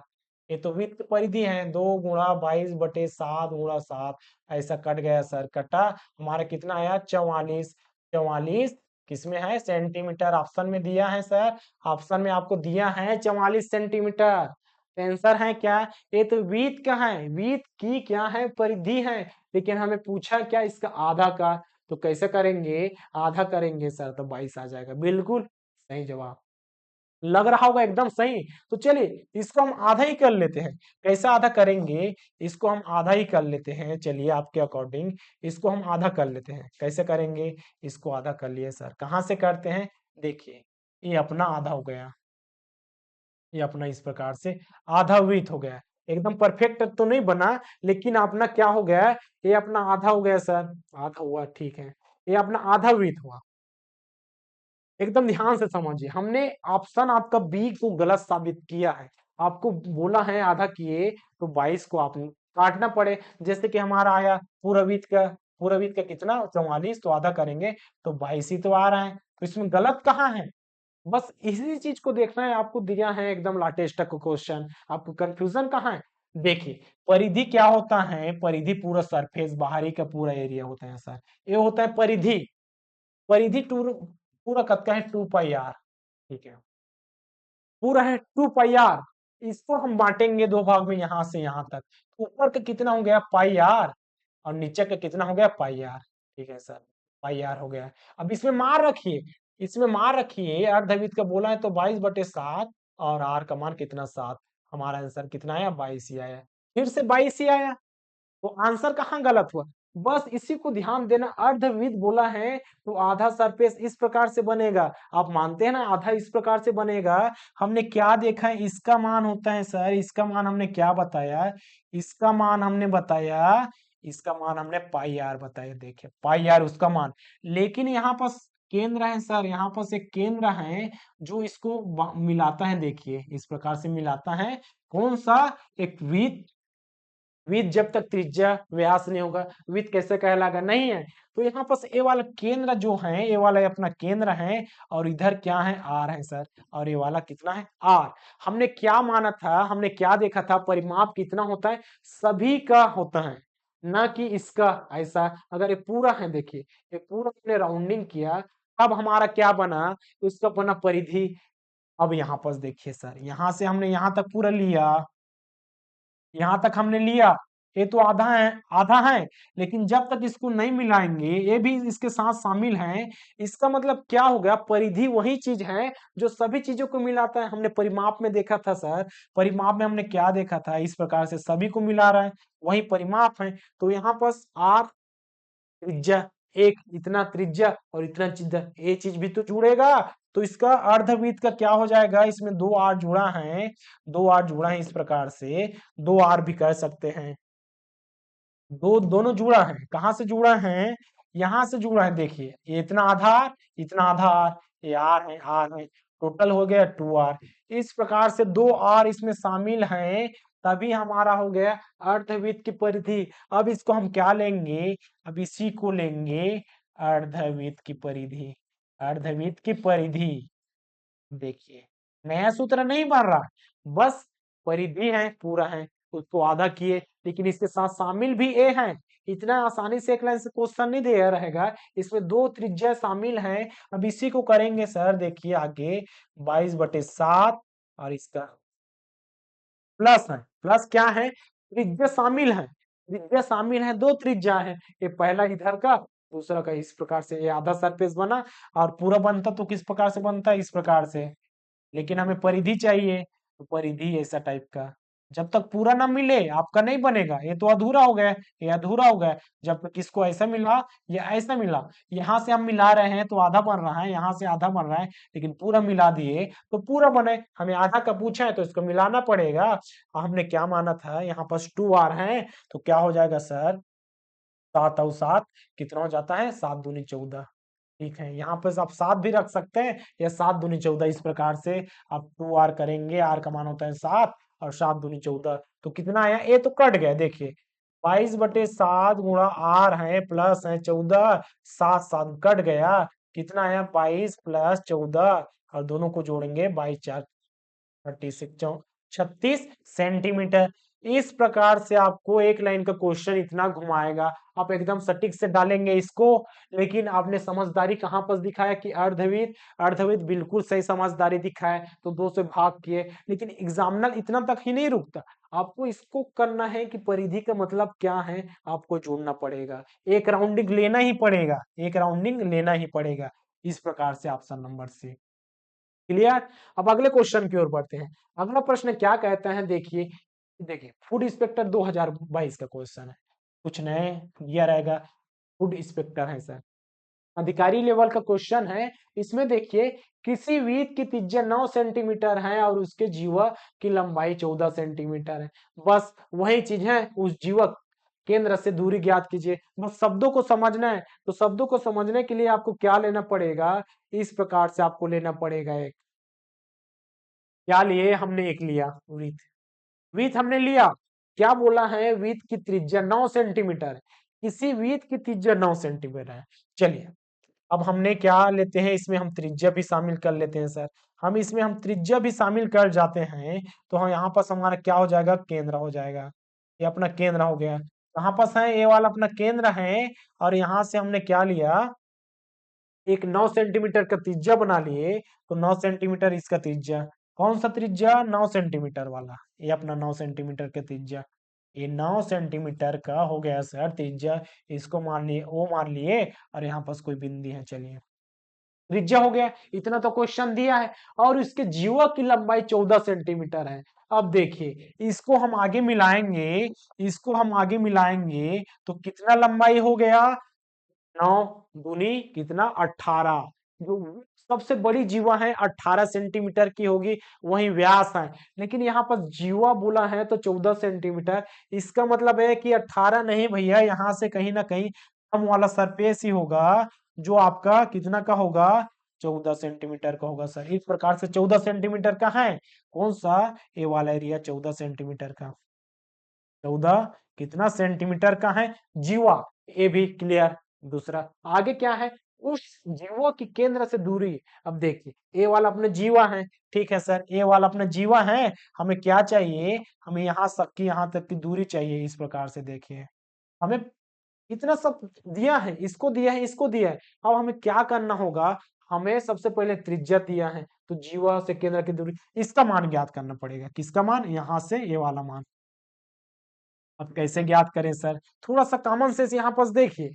ये तो वृत्त की परिधि है 2 × 22/7 × 7 ऐसा कट गया सर, कटा हमारा कितना आया 44। 44 किसमें है सेंटीमीटर, ऑप्शन में दिया है सर, ऑप्शन में आपको दिया है 44 सेंटीमीटर। आंसर है क्या, ये तो वृत्त का है, वृत्त की क्या है परिधि है, लेकिन हमें पूछा क्या इसका आधा का। तो कैसे करेंगे, आधा करेंगे सर तो 22 आ जाएगा, बिल्कुल सही जवाब लग रहा होगा एकदम सही। तो चलिए इसको हम आधा ही कर लेते हैं। कैसा आधा करेंगे, इसको हम आधा ही कर लेते हैं। चलिए आपके अकॉर्डिंग इसको हम आधा कर लेते हैं। कैसे करेंगे, इसको आधा कर लिए सर, कहाँ से करते हैं, देखिए ये अपना आधा हो गया, ये अपना इस प्रकार से आधा वृत्त हो गया। एकदम परफेक्ट तो नहीं बना, लेकिन अपना क्या हो गया, ये अपना आधा हो गया सर, आधा हुआ ठीक है, ये अपना आधा वृत्त हुआ। एकदम ध्यान से समझिए, हमने ऑप्शन आपका बी को गलत साबित किया है। आपको बोला है आधा किए तो 22 को आप काटना पड़े। जैसे कि हमारा आया पूरा वृत्त का कितना 44, तो आधा करेंगे तो 22 ही तो आ रहा है। तो इसमें गलत कहाँ है, बस इसी चीज को देखना है। आपको दिया है एकदम लेटेस्ट का क्वेश्चन, आपको कंफ्यूजन कहाँ है। देखिए परिधि क्या होता है, परिधि पूरा सरफेस बाहरी का पूरा एरिया होता है सर, ये होता है परिधि। परिधि पूरा कद का है 2 पाई आर, ठीक है, पूरा है 2 पाई आर। इसको हम बांटेंगे दो भाग में, यहां से यहां तक। ऊपर का कितना हो गया पाई आर, और नीचे का कितना हो गया पाई आर, ठीक है सर, पाई आर हो गया। अब इसमें मार रखिए, इसमें मार रखिए, अर्धवृत्त का बोला है तो 22/7, और आर का मान कितना 7। हमारा आंसर कितना आया 22 ही आया, फिर से 22 ही आया। तो आंसर कहाँ गलत हुआ, बस इसी को ध्यान देना। अर्धवृत्त बोला है तो आधा सरफेस इस प्रकार से बनेगा। आप मानते हैं ना आधा इस प्रकार से बनेगा। हमने क्या देखा है, इसका मान होता है सर, इसका मान हमने क्या बताया, इसका मान हमने बताया, इसका मान हमने पाई आर बताया। देखिए पाई आर उसका मान, लेकिन यहाँ पर केंद्र है सर, यहाँ पर एक केंद्र है जो इसको मिलाता है। देखिए इस प्रकार से मिलाता है, कौन सा, एक वृत्त। विद जब तक त्रिज्या व्यास नहीं होगा विद कैसे कहलाएगा, नहीं है। तो यहाँ पर ए वाला केंद्र जो है, ये वाला अपना केंद्र है, और इधर क्या है आर है सर, और ये वाला कितना है आर। हमने क्या माना था, हमने क्या देखा था, परिमाप कितना होता है, सभी का होता है, ना कि इसका। ऐसा अगर ये पूरा है, देखिए ये पूरा हमने राउंडिंग किया, अब हमारा क्या बना, इसका बना परिधि। अब यहाँ पर देखिए सर, यहाँ से हमने यहाँ तक पूरा लिया, यहाँ तक हमने लिया, ये तो आधा है, आधा है। लेकिन जब तक इसको नहीं मिलाएंगे, ये भी इसके साथ शामिल है। इसका मतलब क्या हो गया, परिधि वही चीज है जो सभी चीजों को मिलाता है। हमने परिमाप में देखा था सर, परिमाप में हमने क्या देखा था, इस प्रकार से सभी को मिला रहा है, वही परिमाप है। तो यहाँ पर आर त्रिज्या, एक इतना त्रिज्या और इतना त्रिज्या, ये चीज भी तो जुड़ेगा। तो इसका अर्धवृत्त का क्या हो जाएगा, इसमें 2 आर जुड़ा है, 2 आर जुड़ा है, इस प्रकार से 2 आर भी कर सकते हैं। दोनों जुड़ा है, कहाँ से जुड़ा है, यहाँ से जुड़ा है। देखिए ये इतना आधार, इतना आधार, ये आर है, आर है, टोटल हो गया 2 आर। इस प्रकार से 2 आर इसमें शामिल हैं, तभी हमारा हो गया अर्धवृत्त की परिधि। अब इसको हम क्या लेंगे, अब इसी को लेंगे अर्धवृत्त की परिधि। अर्धवृत्त की परिधि, देखिए नया सूत्र नहीं बन रहा, बस परिधि है पूरा है, उसको आधा किए, लेकिन इसके साथ शामिल भी ए है। इतना आसानी से एक लाइन से क्वेश्चन नहीं दिया रहेगा, इसमें 2 त्रिज्या शामिल हैं। अब इसी को करेंगे सर, देखिए आगे 22/7, और इसका प्लस है, प्लस क्या है, त्रिज्या शामिल है, त्रिज्या शामिल है, 2 त्रिज्या है। ये पहला इधर का, दूसरा का, इस प्रकार से ये आधा सरफेस बना। और पूरा बनता तो किस प्रकार से बनता है, इस प्रकार से, लेकिन हमें परिधि चाहिए, तो परिधि ऐसा टाइप का। जब तक पूरा ना मिले आपका नहीं बनेगा, ये तो अधूरा हो गया, ये अधूरा हो गया। जब तक इसको ऐसा मिला, ये ऐसा मिला, यहाँ से हम मिला रहे हैं तो आधा बन रहा है, यहाँ से आधा बन रहा है, लेकिन पूरा मिला दिए तो पूरा बने। हमें आधा का पूछा है तो इसको मिलाना पड़ेगा। हमने क्या माना था, यहाँ पर 2 आर है, तो क्या हो जाएगा सर, 7 और 7 कितना हो जाता है, 7 दूनी 14। ठीक है, यहाँ पे आप 7 भी रख सकते हैं, या 7 दूनी 14, इस प्रकार से आप 2 आर करेंगे, आर का मान होता है 7, और 7 दूनी 14, तो कितना आया, ए तो कट गया देखिए, 22/7 गुणा आर है प्लस है 14, 7 7 कट गया, कितना आया 22 प्लस 14, और दोनों को जोड़ेंगे 22 4 36 36 सेंटीमीटर। इस प्रकार से आपको एक लाइन का क्वेश्चन इतना घुमाएगा, आप एकदम सटीक से डालेंगे इसको। लेकिन आपने समझदारी कहां पर दिखाया कि अर्धवित, अर्धवित बिल्कुल सही समझदारी दिखाया, तो 2 से भाग किए। लेकिन एग्जामिनर इतना तक ही नहीं रुकता, आपको इसको करना है कि परिधि का मतलब क्या है, आपको जोड़ना पड़ेगा, एक राउंडिंग लेना ही पड़ेगा, एक राउंडिंग लेना ही पड़ेगा। इस प्रकार से ऑप्शन नंबर सी क्लियर। अब अगले क्वेश्चन की ओर बढ़ते हैं। अगला प्रश्न क्या कहता है, देखिए देखिए फूड इंस्पेक्टर 2022 का क्वेश्चन है, कुछ नए दिया रहेगा, फूड इंस्पेक्टर है सर, अधिकारी लेवल का क्वेश्चन है। इसमें देखिए किसी वीट की त्रिज्या 9 सेंटीमीटर है और उसके जीवा की लंबाई 14 सेंटीमीटर है। बस वही चीज है, उस जीवक केंद्र से दूरी ज्ञात कीजिए। बस शब्दों को समझना है, तो शब्दों को समझने के लिए आपको क्या लेना पड़ेगा, इस प्रकार से आपको लेना पड़ेगा एक, क्या लिए हमने, एक लिया वृत्त, वृत्त हमने लिया, क्या बोला है, वृत्त की त्रिज्या 9 सेंटीमीटर है, किसी वृत्त की त्रिज्या 9 सेंटीमीटर है। चलिए अब हमने क्या लेते हैं, इसमें हम त्रिज्या भी शामिल कर लेते हैं सर, हम इसमें हम त्रिज्या भी शामिल कर जाते हैं, तो हम यहाँ पर हमारा क्या हो जाएगा, केंद्र हो जाएगा, ये अपना केंद्र हो गया। कहाँ पास है, ये वाला अपना केंद्र है, और यहाँ से हमने क्या लिया, एक 9 सेंटीमीटर का त्रिज्या बना लिए, तो 9 सेंटीमीटर इसका त्रिज्या, कौन सा त्रिज्या, 9 सेंटीमीटर वाला, ये अपना 9 सेंटीमीटर का त्रिज्या, ये 9 सेंटीमीटर का हो गया सर त्रिज्या। इसको मान लिए, ओ मान लिए, और यहाँ पास कोई बिंदी है, चलिए त्रिज्या हो गया, इतना तो क्वेश्चन दिया है। और इसके जीवा की लंबाई 14 सेंटीमीटर है। अब देखिए इसको हम आगे मिलाएंगे, इसको हम आगे मिलाएंगे, तो कितना लंबाई हो गया, 9 दूनी कितना 18, जो सबसे बड़ी जीवा है 18 सेंटीमीटर की होगी, वही व्यास है। लेकिन यहाँ पर जीवा बोला है तो 14 सेंटीमीटर, इसका मतलब है कि 18 नहीं भैया, यहाँ से कहीं ना कहीं कम वाला सरफेस ही होगा, जो आपका कितना का होगा, 14 सेंटीमीटर का होगा सर। इस प्रकार से 14 सेंटीमीटर का है, कौन सा, ये वाला एरिया 14 सेंटीमीटर का, 14 कितना सेंटीमीटर का है जीवा, ये भी क्लियर। दूसरा आगे क्या है, उस जीवा की केंद्र से दूरी, अब देखिए ए वाला अपना जीवा है, ठीक है सर, ए वाला अपना जीवा है, हमें क्या चाहिए, हमें यहाँ तक की, यहाँ तक की दूरी चाहिए। इस प्रकार से देखिए हमें इतना सब दिया है, इसको दिया है, इसको दिया है, अब हमें क्या करना होगा, हमें सबसे पहले त्रिज्या दिया है, तो जीवा से केंद्र की दूरी, इसका मान ज्ञात करना पड़ेगा, किसका मान, यहाँ से ये वाला मान। अब कैसे ज्ञात करें सर, थोड़ा सा कॉमन सेंस यहाँ पर देखिए,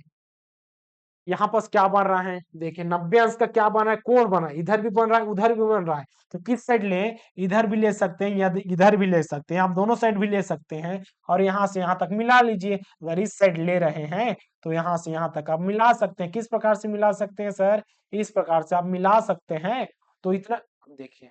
यहाँ पर क्या बन रहा है, देखिए 90 अंश का क्या बन रहा है, कोण बना है, इधर भी बन रहा है उधर भी बन रहा है, तो किस साइड ले, इधर भी ले सकते हैं या इधर भी ले सकते हैं, आप दोनों साइड भी ले सकते हैं, और यहाँ से यहाँ तक मिला लीजिए। अगर इस साइड ले रहे हैं तो यहाँ से यहाँ तक आप मिला सकते हैं। किस प्रकार से मिला सकते हैं सर, इस प्रकार से आप मिला सकते हैं। तो इतना देखिए,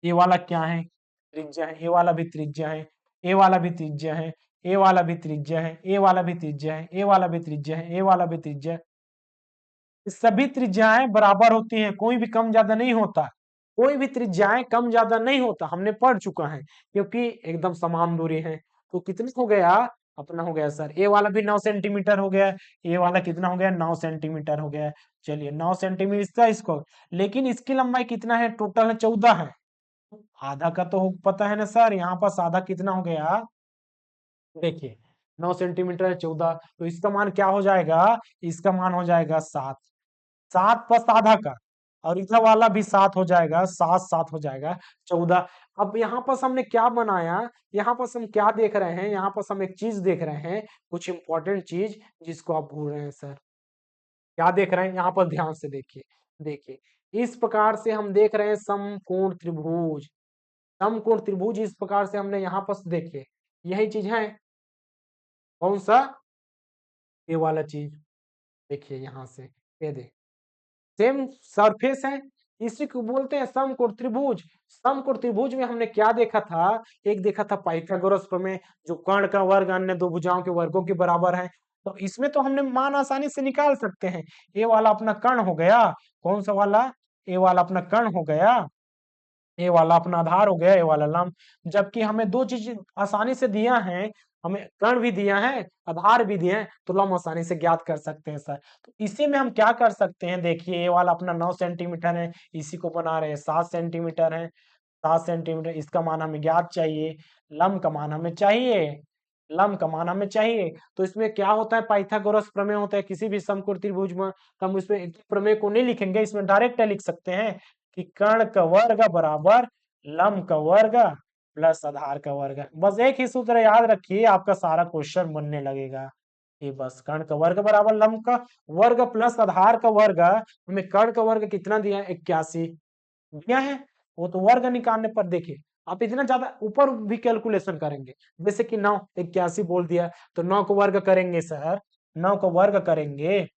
ये वाला क्या है, त्रिज्या है, ये वाला भी त्रिज्या है, ये वाला भी त्रिज्या है, ये वाला भी त्रिज्या है, ये वाला भी त्रिज्या है, ये वाला भी त्रिज्या है, ये वाला भी त्रिज्या है। सभी त्रिज्याएं बराबर होती हैं, कोई भी कम ज्यादा नहीं होता, कोई भी त्रिज्याएं कम ज्यादा नहीं होता, हमने पढ़ चुका है, क्योंकि एकदम समान दूरी है। तो कितना हो गया, अपना हो गया सर, ए वाला भी 9 सेंटीमीटर हो गया, ए वाला कितना हो गया, 9 सेंटीमीटर हो गया। चलिए 9 सेंटीमीटर इसका, इसको, लेकिन इसकी लंबाई कितना है, टोटल है 14 है, आधा का तो पता है ना सर, यहाँ पास आधा कितना हो गया, देखिए 9 सेंटीमीटर है 14, तो इसका मान क्या हो जाएगा, इसका मान हो जाएगा 7, 7 प्लस आधा का, और इधर वाला भी 7 हो जाएगा, 7 7 हो जाएगा 14। अब यहाँ पर हमने क्या बनाया, यहाँ पर हम क्या देख रहे हैं, यहाँ पर हम एक चीज देख रहे हैं, कुछ इंपॉर्टेंट चीज जिसको आप भूल रहे हैं सर, क्या देख रहे हैं, यहाँ पर ध्यान से देखिए, देखिए इस प्रकार से हम देख रहे हैं समकोण त्रिभुज, समकोण त्रिभुज, इस प्रकार से हमने यहाँ पर देखिए, यही चीज है, कौन सा, ये वाला चीज, देखिए यहाँ से, ये देख सेम सरफेस है, इसी को बोलते हैं समकोण त्रिभुज। समकोण त्रिभुज में हमने क्या देखा था, एक देखा था पाइथागोरस प्रमेय, जो कर्ण का वर्ग अन्य दो भुजाओं के वर्गों के बराबर है, तो इसमें तो हमने मान आसानी से निकाल सकते हैं। ये वाला अपना कर्ण हो गया, कौन सा वाला, ये वाला अपना कर्ण हो गया, ये वाला अपना आधार हो गया, ये वाला लंब। जबकि हमें दो चीज आसानी से दिया है, हमें कर्ण भी दिया है, आधार भी दिए हैं, तो लंब आसानी से ज्ञात कर सकते हैं सर। तो इसी में हम क्या कर सकते हैं, देखिए ये वाला अपना 9 सेंटीमीटर है, इसी को बना रहे हैं 7 सेंटीमीटर है, 7 सेंटीमीटर, इसका मान हमें ज्ञात चाहिए, लंब का मान हमें चाहिए, लंब का मान हमें चाहिए। तो इसमें क्या होता है, पाइथागोरस प्रमेय होता है किसी भी समकोण त्रिभुज में। तो हम इसमें एक प्रमेय को नहीं लिखेंगे, इसमें डायरेक्ट लिख सकते हैं कि कर्ण का वर्ग बराबर लंब का वर्ग प्लस आधार का वर्ग। बस एक ही सूत्र याद रखिए, आपका सारा क्वेश्चन बनने लगेगा। ये बस कर्ण का वर्ग बराबर लंब का वर्ग प्लस आधार का वर्ग। हमें कर्ण का वर्ग कितना दिया है, 81 दिया है। वो तो वर्ग निकालने पर देखिए, आप इतना ज्यादा ऊपर भी कैलकुलेशन करेंगे, जैसे कि 9 81 बोल दिया, तो 9 को वर्ग करेंगे सर, 9 को वर्ग करेंगे,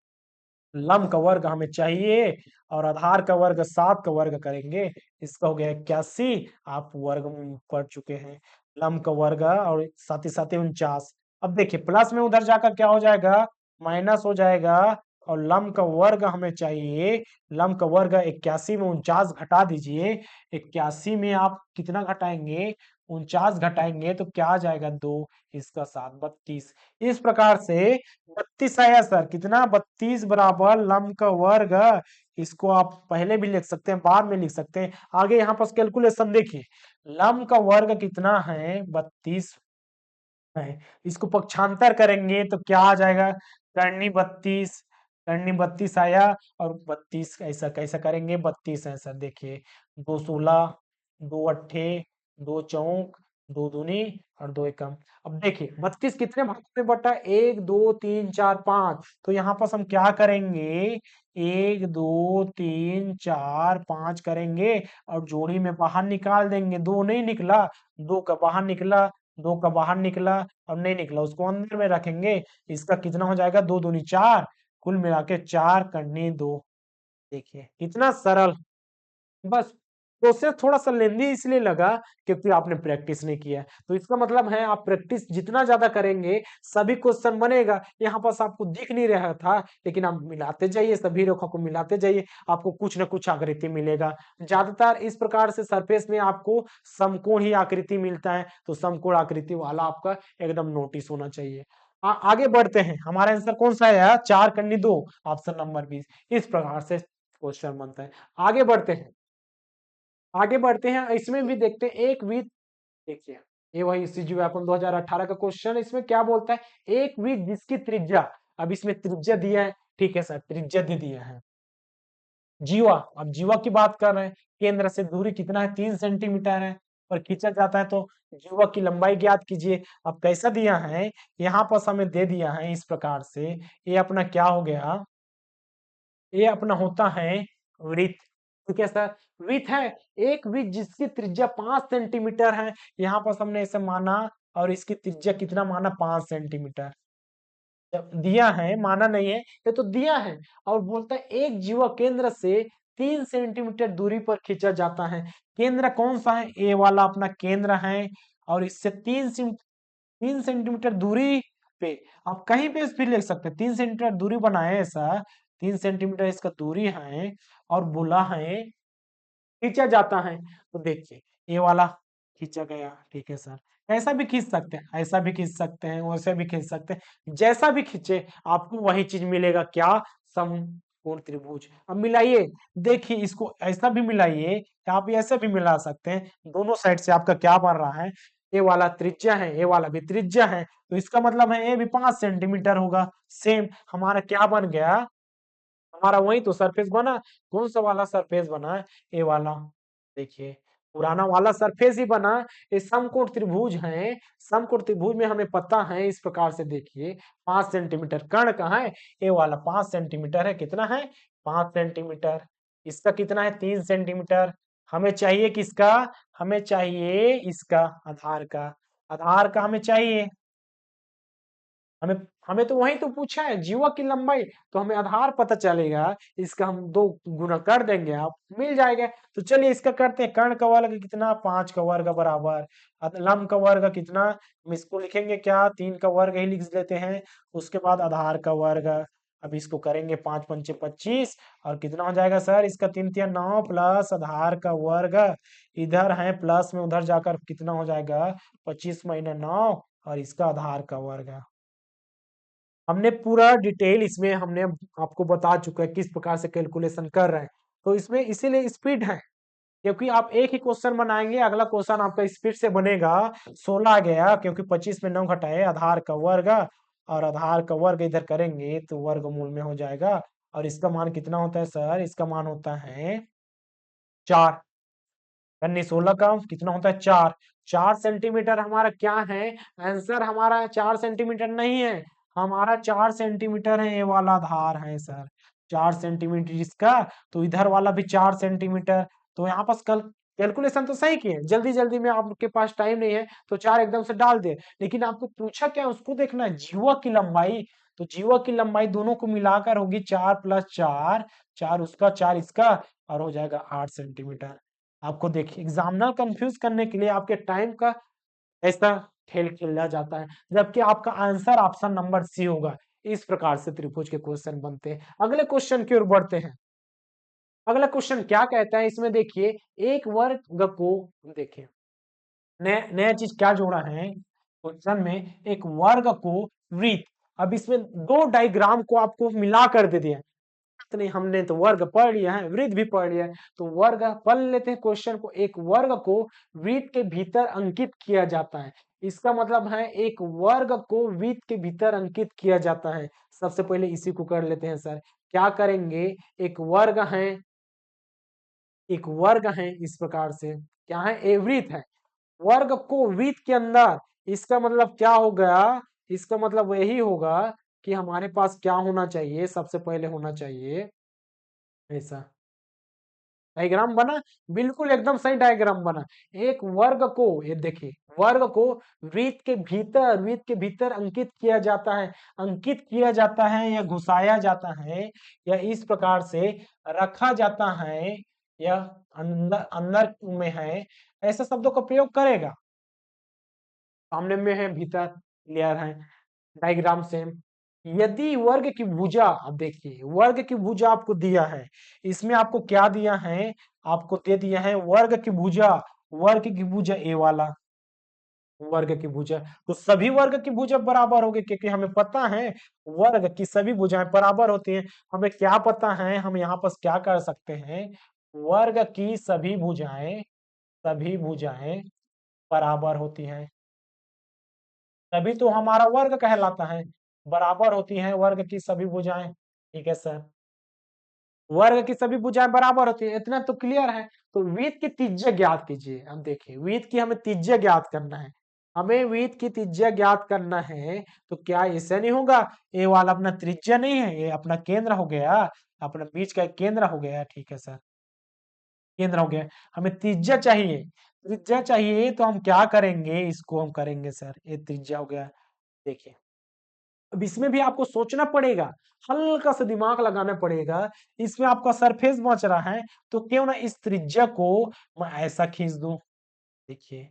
लंब का वर्ग हमें चाहिए, और आधार का वर्ग 7 का वर्ग करेंगे, इसका हो गया 81। आप वर्ग पढ़ चुके हैं, लंब का वर्ग और साथ ही 49। अब देखिए प्लस में उधर जाकर क्या हो जाएगा, माइनस हो जाएगा, और लंब का वर्ग हमें चाहिए, लंब का वर्ग 81 में 49 घटा दीजिए, 81 में आप कितना घटाएंगे, 49 घटाएंगे तो क्या आ जाएगा, 2, इसका 7, 32। इस प्रकार से 32 आया सर, कितना, 32 बराबर लंब का वर्ग। इसको आप पहले भी लिख सकते हैं, बाद में लिख सकते हैं, आगे यहाँ पर कैलकुलेशन देखिए, लंब का वर्ग कितना है, 32 है। इसको पक्षांतर करेंगे तो क्या आ जाएगा, करनी 32, करनी 32 आया, और 32 ऐसा कैसा करेंगे, 32 है सर, देखिए 2 16, 2 अट्ठे, 2 चौक, 2 दूनी, और 2 एकम। अब देखिए 32 कितने भागों में बटा, 1 2 3 4 5। तो यहाँ पर हम क्या करेंगे, 1 2 3 4 5 करेंगे, और जोड़ी में बाहर निकाल देंगे, 2 नहीं निकला, 2 का बाहर निकला, 2 का बाहर निकला, और नहीं निकला उसको अंदर में रखेंगे, इसका कितना हो जाएगा, 2 दूनी 4, कुल मिला के 4 करनी 2। देखिए कितना सरल। बस प्रोसेस थोड़ा सा लेंदी इसलिए लगा क्योंकि आपने प्रैक्टिस नहीं किया है। तो इसका मतलब है आप प्रैक्टिस जितना ज्यादा करेंगे सभी क्वेश्चन बनेगा। यहाँ पास आपको दिख नहीं रहा था, लेकिन आप मिलाते जाइए, सभी रेखा को मिलाते जाइए, आपको कुछ न कुछ आकृति मिलेगा। ज्यादातर इस प्रकार से सरफेस में आपको समकोण ही आकृति मिलता है, तो समकोण आकृति वाला आपका एकदम नोटिस होना चाहिए। आगे बढ़ते हैं, हमारा आंसर कौन सा है, 4 करनी 2, ऑप्शन नंबर 20। इस प्रकार से क्वेश्चन बनता है। आगे बढ़ते हैं, आगे बढ़ते हैं, इसमें भी देखते हैं एक वृत्त। देखिए ये वही सीजी व्यापम 2018 का क्वेश्चन, इसमें क्या बोलता है, एक वृत्त जिसकी त्रिज्या, अब इसमें त्रिज्या दिया है, ठीक है सर, त्रिज्या दे दिया है, जीवा, अब जीवा की बात कर रहे हैं, केंद्र से दूरी कितना है, 3 सेंटीमीटर है, और खींचा जाता है तो जीवा की लंबाई ज्ञात कीजिए। अब कैसा दिया है, यहाँ पर हमें दे दिया है इस प्रकार से, ये अपना क्या हो गया, ये अपना होता है वृत्त, ठीक है सर, वृत्त है, एक वृत्त जिसकी त्रिज्या 5 सेंटीमीटर है, यहाँ पर हमने ऐसे माना, और इसकी त्रिज्या कितना माना, 5 सेंटीमीटर। जब दिया है, माना नहीं है, ये तो दिया है, और बोलता है एक जीवा केंद्र से 3 सेंटीमीटर दूरी पर खींचा जाता है। केंद्र कौन सा है, ए वाला अपना केंद्र है, और इससे 3 सेंटीमीटर दूरी पे, आप कहीं पे भी लिख सकते हैं, 3 सेंटीमीटर दूरी बनाए ऐसा, 3 सेंटीमीटर इसका दूरी है, और बोला है खींचा जाता है। तो देखिए ये वाला खींचा गया, ठीक है सर, ऐसा भी खींच सकते हैं, ऐसा भी खींच सकते हैं, वैसे भी खींच सकते हैं, जैसा भी खींचे आपको वही चीज मिलेगा, क्या, समकोण त्रिभुज। अब मिलाइए, देखिए इसको ऐसा भी मिलाइए, आप ऐसे भी मिला सकते हैं, दोनों साइड से आपका क्या बन रहा है, ये वाला त्रिज्या है, ये वाला भी त्रिज्या है, तो इसका मतलब है ये भी 5 सेंटीमीटर होगा। सेम हमारा क्या बन गया, हमारा वही तो सरफेस बना, कौन सा वाला सरफेस बना है, ये वाला, देखिए पुराना वाला सरफेस ही बना। ये समकोण त्रिभुज है, समकोण त्रिभुज में हमें पता है इस प्रकार से, देखिए 5 सेंटीमीटर, कर्ण कहाँ है, ये वाला 5 सेंटीमीटर है, कितना है, 5 सेंटीमीटर, इसका कितना है, 3 सेंटीमीटर। हमें चाहिए किसका, हमें चाहिए इसका, आधार का, आधार का हमें चाहिए, हमें हमें तो वही तो पूछा है, जीवा की लंबाई, तो हमें आधार पता चलेगा, इसका हम 2 गुना कर देंगे, आप मिल जाएगा। तो चलिए इसका करते हैं, कर्ण का वर्ग कितना, 5 का वर्ग बराबर, लंब का वर्ग कितना, हम इसको लिखेंगे क्या, 3 का वर्ग ही लिख लेते हैं, उसके बाद आधार का वर्ग, अब इसको करेंगे 5 पंचे 25 और कितना हो जाएगा सर इसका 3 तिया 9 प्लस आधार का वर्ग इधर है प्लस में उधर जाकर कितना हो जाएगा 25 महीने 9 और इसका आधार का वर्ग। हमने पूरा डिटेल इसमें हमने आपको बता चुका है किस प्रकार से कैलकुलेशन कर रहे हैं। तो इसमें इसीलिए स्पीड है क्योंकि आप एक ही क्वेश्चन बनाएंगे अगला क्वेश्चन आपका स्पीड से बनेगा। 16 गया क्योंकि 25 में 9 घटाए आधार का वर्ग और आधार का वर्ग इधर करेंगे तो वर्गमूल में हो जाएगा और इसका मान कितना होता है सर इसका मान होता है 4। यानी 16 का कितना होता है 4। 4 सेंटीमीटर हमारा क्या है आंसर हमारा 4 सेंटीमीटर नहीं है हमारा 4 सेंटीमीटर है ये वाला आधार है सर 4 सेंटीमीटर इसका तो इधर वाला भी 4 सेंटीमीटर। तो यहाँ पास कल कैलकुलेशन तो सही किए जल्दी जल्दी में आपके पास टाइम नहीं है तो 4 एकदम से डाल दे लेकिन आपको पूछा क्या उसको देखना है जीवा की लंबाई। तो जीवा की लंबाई दोनों को मिलाकर होगी 4 प्लस 4 4 उसका 4 इसका और हो जाएगा 8 सेंटीमीटर। आपको देखिए एग्जामिनर कंफ्यूज करने के लिए आपके टाइम का ऐसा खेल खेला जाता है जबकि आपका आंसर ऑप्शन नंबर सी होगा। इस प्रकार से त्रिभुज के क्वेश्चन बनते हैं। अगले क्वेश्चन की ओर बढ़ते हैं। अगला क्वेश्चन क्या कहता है इसमें देखिए एक वर्ग को देखिए नया नया चीज क्या जोड़ा है क्वेश्चन में एक वर्ग को वृत्त। अब इसमें दो डायग्राम को आपको मिला कर दे दिया नहीं हमने तो वर्ग पढ़ लिया है वृत्त भी पढ़ लिया है तो वर्ग पढ़ लेते हैं क्वेश्चन को। एक वर्ग को वृत्त के भीतर अंकित किया जाता है। इसका मतलब है एक वर्ग को वृत्त के भीतर अंकित किया जाता है। सबसे पहले इसी को कर लेते हैं सर क्या करेंगे एक वर्ग है एक वर्ग है इस प्रकार से क्या है ए वृत्त है वर्ग को वृत्त के अंदर। इसका मतलब क्या हो गया इसका मतलब यही होगा कि हमारे पास क्या होना चाहिए सबसे पहले होना चाहिए ऐसा डायग्राम बना बिल्कुल एकदम सही डायग्राम बना। एक वर्ग को ये देखिए वर्ग को वृत्त के भीतर अंकित किया जाता है। अंकित किया जाता है या घुसाया जाता है या इस प्रकार से रखा जाता है या अंदर अंदर में है ऐसे शब्दों का प्रयोग करेगा। सामने में है भीतर क्लियर है डायग्राम से। यदि वर्ग की भुजा अब देखिए वर्ग की भुजा आपको दिया है इसमें आपको क्या दिया है आपको दे दिया है वर्ग की भुजा ए वाला वर्ग की भुजा। तो सभी वर्ग की भुजा बराबर होगी क्योंकि हमें पता है वर्ग की सभी भुजाएं बराबर होती हैं। हमें क्या पता है हम यहाँ पर क्या कर सकते हैं वर्ग की सभी भुजाएं बराबर होती हैं तभी तो हमारा वर्ग कहलाता है। बराबर होती हैं वर्ग की सभी भुजाएं ठीक है सर वर्ग की सभी भुजाएं बराबर होती है इतना तो क्लियर है। तो वृत्त की त्रिज्या ज्ञात कीजिए। अब देखिए वृत्त की हमें त्रिज्या ज्ञात करना है हमें वृत्त की त्रिज्या ज्ञात करना है। तो क्या ऐसा नहीं होगा ये वाला अपना त्रिज्या नहीं है ये अपना केंद्र हो गया अपना बीच का केंद्र हो गया ठीक है सर केंद्र हो गया। हमें त्रिज्या चाहिए तो हम क्या करेंगे इसको हम करेंगे सर ये त्रिज्या हो गया। देखिए अब इसमें भी आपको सोचना पड़ेगा हल्का सा दिमाग लगाना पड़ेगा। इसमें आपका सरफेस बच रहा है तो क्यों ना इस त्रिज्या को मैं ऐसा खींच दूं। देखिए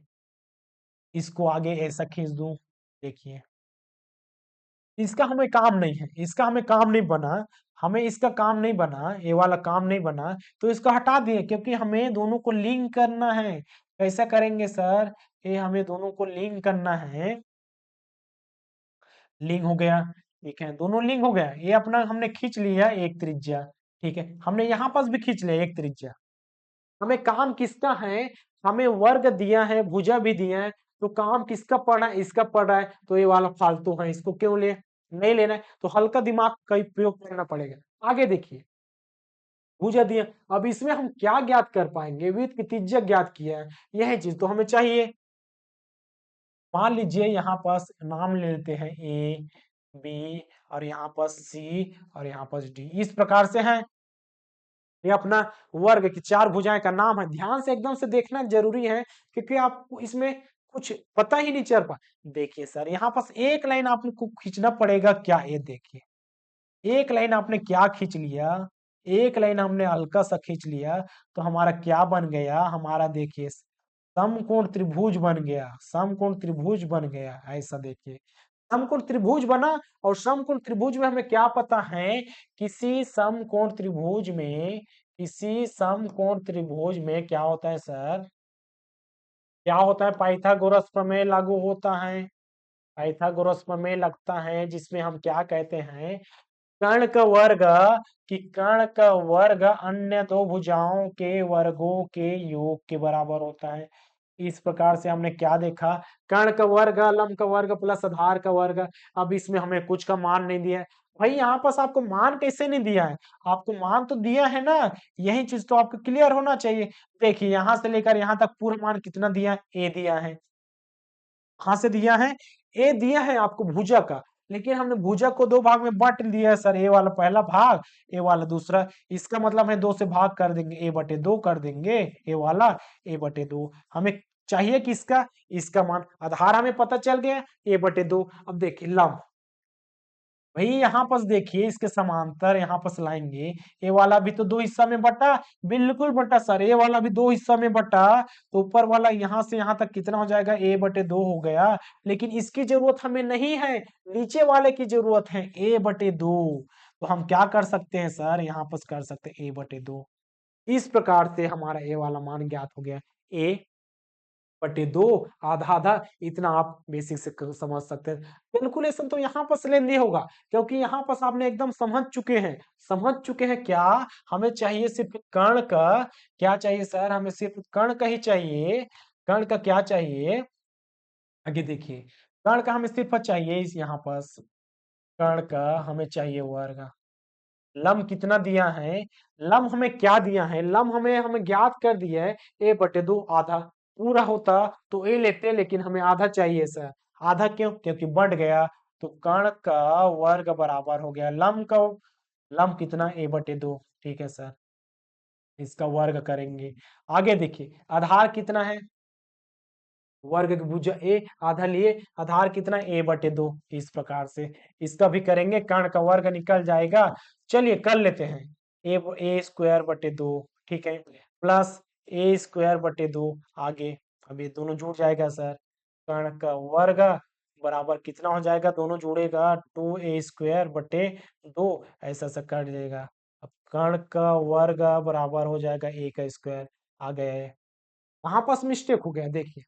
इसको आगे ऐसा खींच दूं। देखिए इसका हमें काम नहीं है इसका हमें काम नहीं बना हमें इसका काम नहीं बना ये वाला काम नहीं बना तो इसको हटा दिए क्योंकि हमें दोनों को लिंक करना है। कैसा करेंगे सर ये हमें दोनों को लिंक करना है लिंक हो गया ठीक है दोनों लिंक हो गया ये अपना हमने खींच लिया एक त्रिज्या ठीक है हमने यहाँ पास भी खींच लिया एक त्रिज्या। हमें काम किसका है हमें वर्ग दिया है भुजा भी दिया है तो काम किसका पड़ रहा है इसका पड़ रहा है तो ये वाला फालतू है इसको क्यों ले नहीं लेना है तो हल्का दिमाग का उपयोग करना पड़ेगा। आगे देखिए भुजा दिया अब इसमें हम क्या ज्ञात कर पाएंगे वृत्त की त्रिज्या ज्ञात किया है यह चीज तो हमें चाहिए। मान लीजिए यहाँ पास नाम ले लेते हैं ए बी और यहाँ पास सी और यहाँ पास डी इस प्रकार से है। ये अपना वर्ग की चार भुजाएं का नाम है ध्यान से एकदम से देखना जरूरी है क्योंकि आपको इसमें कुछ पता ही नहीं चल पा। देखिए सर यहाँ पास एक लाइन आपको खींचना पड़ेगा क्या ये देखिए एक लाइन आपने क्या खींच लिया एक लाइन हमने हल्का सा खींच लिया तो हमारा क्या बन गया हमारा देखिए समकोण त्रिभुज बन गया समकोण त्रिभुज बन गया ऐसा देखिए समकोण त्रिभुज बना और समकोण त्रिभुज में हमें क्या पता है, किसी समकोण त्रिभुज में क्या होता है सर, क्या होता है, पाइथागोरस प्रमेय लागू होता है। पाइथागोरस प्रमेय लगता है जिसमें हम क्या कहते हैं, कर्ण का वर्ग, कि कर्ण का वर्ग अन्य दो भुजाओं के वर्गों के योग के बराबर होता है। इस प्रकार से हमने क्या देखा, कर्ण का वर्ग, लंब का वर्ग प्लस आधार का वर्ग। अब इसमें हमें कुछ का मान नहीं दिया है। भाई यहाँ पास आपको मान कैसे नहीं दिया है, आपको मान तो दिया है ना, यही चीज तो आपको क्लियर होना चाहिए। देखिए यहाँ से लेकर यहाँ तक पूरा मान कितना दिया है, ए दिया है। कहाँ से दिया है, ए दिया है आपको भुजा का, लेकिन हमने भुजा को दो भाग में बांट दिया है सर, ए वाला पहला भाग, ए वाला दूसरा। इसका मतलब है दो से भाग कर देंगे, ए बटे दो कर देंगे, ए वाला ए बटे दो। हमें चाहिए किसका, इसका मान, आधार हमें पता चल गया ए बटे दो। अब देखिए लंब, भाई यहाँ पास देखिए इसके समांतर यहाँ पास लाएंगे, ए वाला भी तो दो हिस्सा में बटा, बिल्कुल बटा सर, ए वाला भी दो हिस्सा में बटा, तो ऊपर वाला यहाँ से यहाँ तक कितना हो जाएगा, ए बटे दो हो गया। लेकिन इसकी जरूरत हमें नहीं है, नीचे वाले की जरूरत है, ए बटे दो। तो हम क्या कर सकते हैं सर, यहाँ पास कर सकते हैं ए बटे दो। इस प्रकार से हमारा ए वाला मान ज्ञात हो गया, ए बटे दो, आधा आधा, इतना आप बेसिक से समझ सकते हैं। कैलकुलेशन तो यहाँ पर लेंदी होगा, क्योंकि यहाँ पर आपने एकदम समझ चुके हैं क्या, हमें चाहिए सिर्फ कर्ण का, क्या चाहिए सर, हमें सिर्फ कर्ण का ही चाहिए। कर्ण का क्या चाहिए, आगे देखिए, कर्ण का हमें सिर्फ चाहिए इस यहाँ पर, कर्ण का हमें चाहिए वर्ग। लम कितना दिया है, लम हमें क्या दिया है, लम हमें हमें ज्ञात कर दिया है, ए बटे दो, आधा। पूरा होता तो ए लेते, लेकिन हमें आधा चाहिए सर। आधा क्यों, क्योंकि बढ़ गया, तो कर्ण का वर्ग बराबर हो गया लम का, लम कितना, ए बटे दो। ठीक है सर, इसका वर्ग करेंगे। आगे देखिए, आधार कितना है, वर्ग की भुजा ए, आधा लिए, आधार कितना, ए बटे दो। इस प्रकार से इसका भी करेंगे, कर्ण का वर्ग निकल जाएगा। चलिए कर लेते हैं, ए स्क्वायर बटे दो, ठीक है, प्लस ए स्क्वायर बटे दो। आगे अब ये दोनों जुड़ जाएगा सर, कर्ण का वर्ग बराबर कितना हो जाएगा, दोनों जुड़ेगा, टू ए स्क्वायर बटे दो, ऐसा सा कट जाएगा। अब कर्ण का वर्ग बराबर हो जाएगा ए का स्क्वायर। आ गया है, वहां पास मिस्टेक हो गया, देखिए,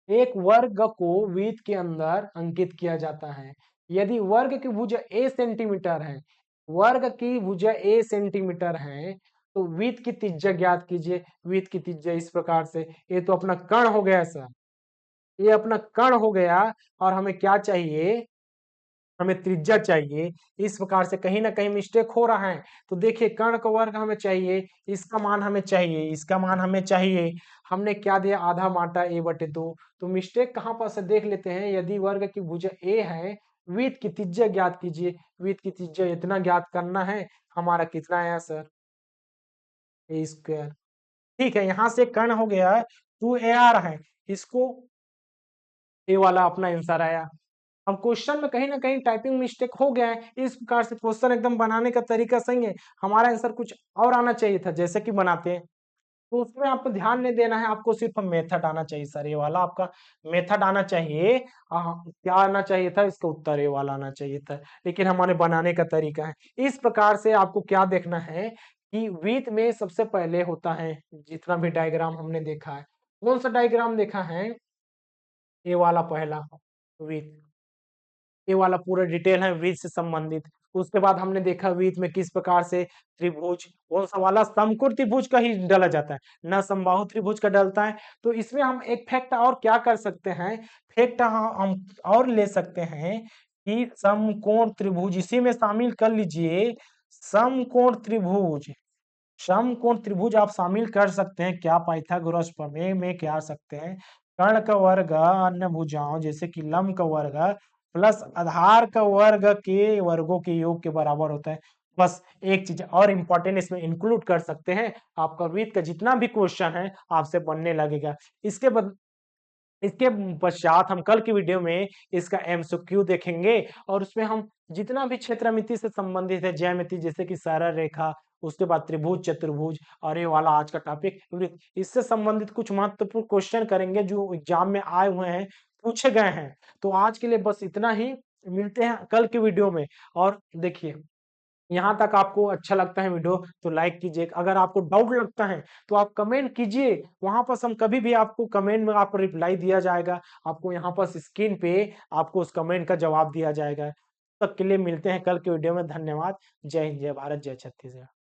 एक वर्ग को वृत्त के अंदर अंकित किया जाता है, यदि वर्ग की भुजा ए सेंटीमीटर है, वर्ग की भुजा ए सेंटीमीटर है, तो वृत्त की त्रिज्या ज्ञात कीजिए। वृत्त की त्रिज्या इस प्रकार से, ये तो अपना कर्ण हो गया सर, ये अपना कर्ण हो गया, और हमें क्या चाहिए, हमें त्रिज्या चाहिए। इस प्रकार से कहीं ना कहीं मिस्टेक हो रहा है, तो देखिए कर्ण का वर्ग हमें चाहिए, इसका मान हमें चाहिए, इसका मान हमें चाहिए, हमने क्या दिया, आधा बांटा ए बटे दो। तो मिस्टेक कहाँ पर से देख लेते हैं, यदि वर्ग की भुजा ए है, वृत्त की त्रिज्या ज्ञात कीजिए। वृत्त की त्रिज्या इतना ज्ञात करना है, हमारा कितना आया सर, ए स्क्वायर। ठीक है, यहाँ से कर्ण हो गया, टू ए आ रहा है, इसको ए वाला अपना आंसर आया। अब क्वेश्चन में कहीं ना कहीं टाइपिंग मिस्टेक हो गया है, इस प्रकार से क्वेश्चन एकदम बनाने का तरीका सही है, हमारा आंसर कुछ और आना चाहिए था, जैसे कि बनाते हैं। तो उसमें आपको ध्यान नहीं देना है, आपको सिर्फ मेथड आना चाहिए सर, ये वाला आपका मेथड आना चाहिए। क्या आना चाहिए था, इसका उत्तर ये वाला आना चाहिए था, लेकिन हमारे बनाने का तरीका है। इस प्रकार से आपको क्या देखना है, कि वृत्त में सबसे पहले होता है, जितना भी डायग्राम हमने देखा है, कौन सा डायग्राम देखा है, ये वाला पहला वृत्त, ये वाला पूरा डिटेल है वृत्त से संबंधित। उसके बाद हमने देखा वृत्त में किस प्रकार से त्रिभुज, कौन सा वाला, समकोण त्रिभुज का ही डाला जाता है, न समबाहु त्रिभुज का डलता है। तो इसमें हम एक फैक्ट और क्या कर सकते हैं, फैक्ट हम और ले सकते हैं, कि समकोण त्रिभुज इसी में शामिल कर लीजिए। समकोण त्रिभुज, समकोण त्रिभुज आप शामिल कर सकते हैं, क्या पाइथागोरस प्रमेय में क्या सकते हैं, कर्ण का वर्ग अन्य भुजाओं जैसे कि लंब का वर्ग प्लस आधार का वर्ग के वर्गों के योग के बराबर होता है। बस एक चीज और इम्पोर्टेंट इसमें इंक्लूड कर सकते हैं, आपका वृत्त का जितना भी क्वेश्चन है आपसे बनने लगेगा। इसके बाद, इसके पश्चात हम कल की वीडियो में इसका एमसीक्यू देखेंगे, और उसमें हम जितना भी क्षेत्रमिति से संबंधित है, ज्यामिति जैसे कि सरल रेखा, उसके बाद त्रिभुज चतुर्भुज, और ये वाला आज का टॉपिक, इससे संबंधित कुछ महत्वपूर्ण क्वेश्चन करेंगे जो एग्जाम में आए हुए हैं। पूछे गए हैं। तो आज के लिए बस इतना ही, मिलते हैं कल के वीडियो में। और देखिए, यहाँ तक आपको अच्छा लगता है वीडियो तो लाइक कीजिए। अगर आपको डाउट लगता है तो आप कमेंट कीजिए, वहाँ पास हम कभी भी आपको कमेंट में आपको रिप्लाई दिया जाएगा। आपको यहाँ पास स्क्रीन पे आपको उस कमेंट का जवाब दिया जाएगा। तब तक के लिए मिलते हैं कल के वीडियो में। धन्यवाद। जय हिंद, जय भारत, जय छत्तीसगढ़।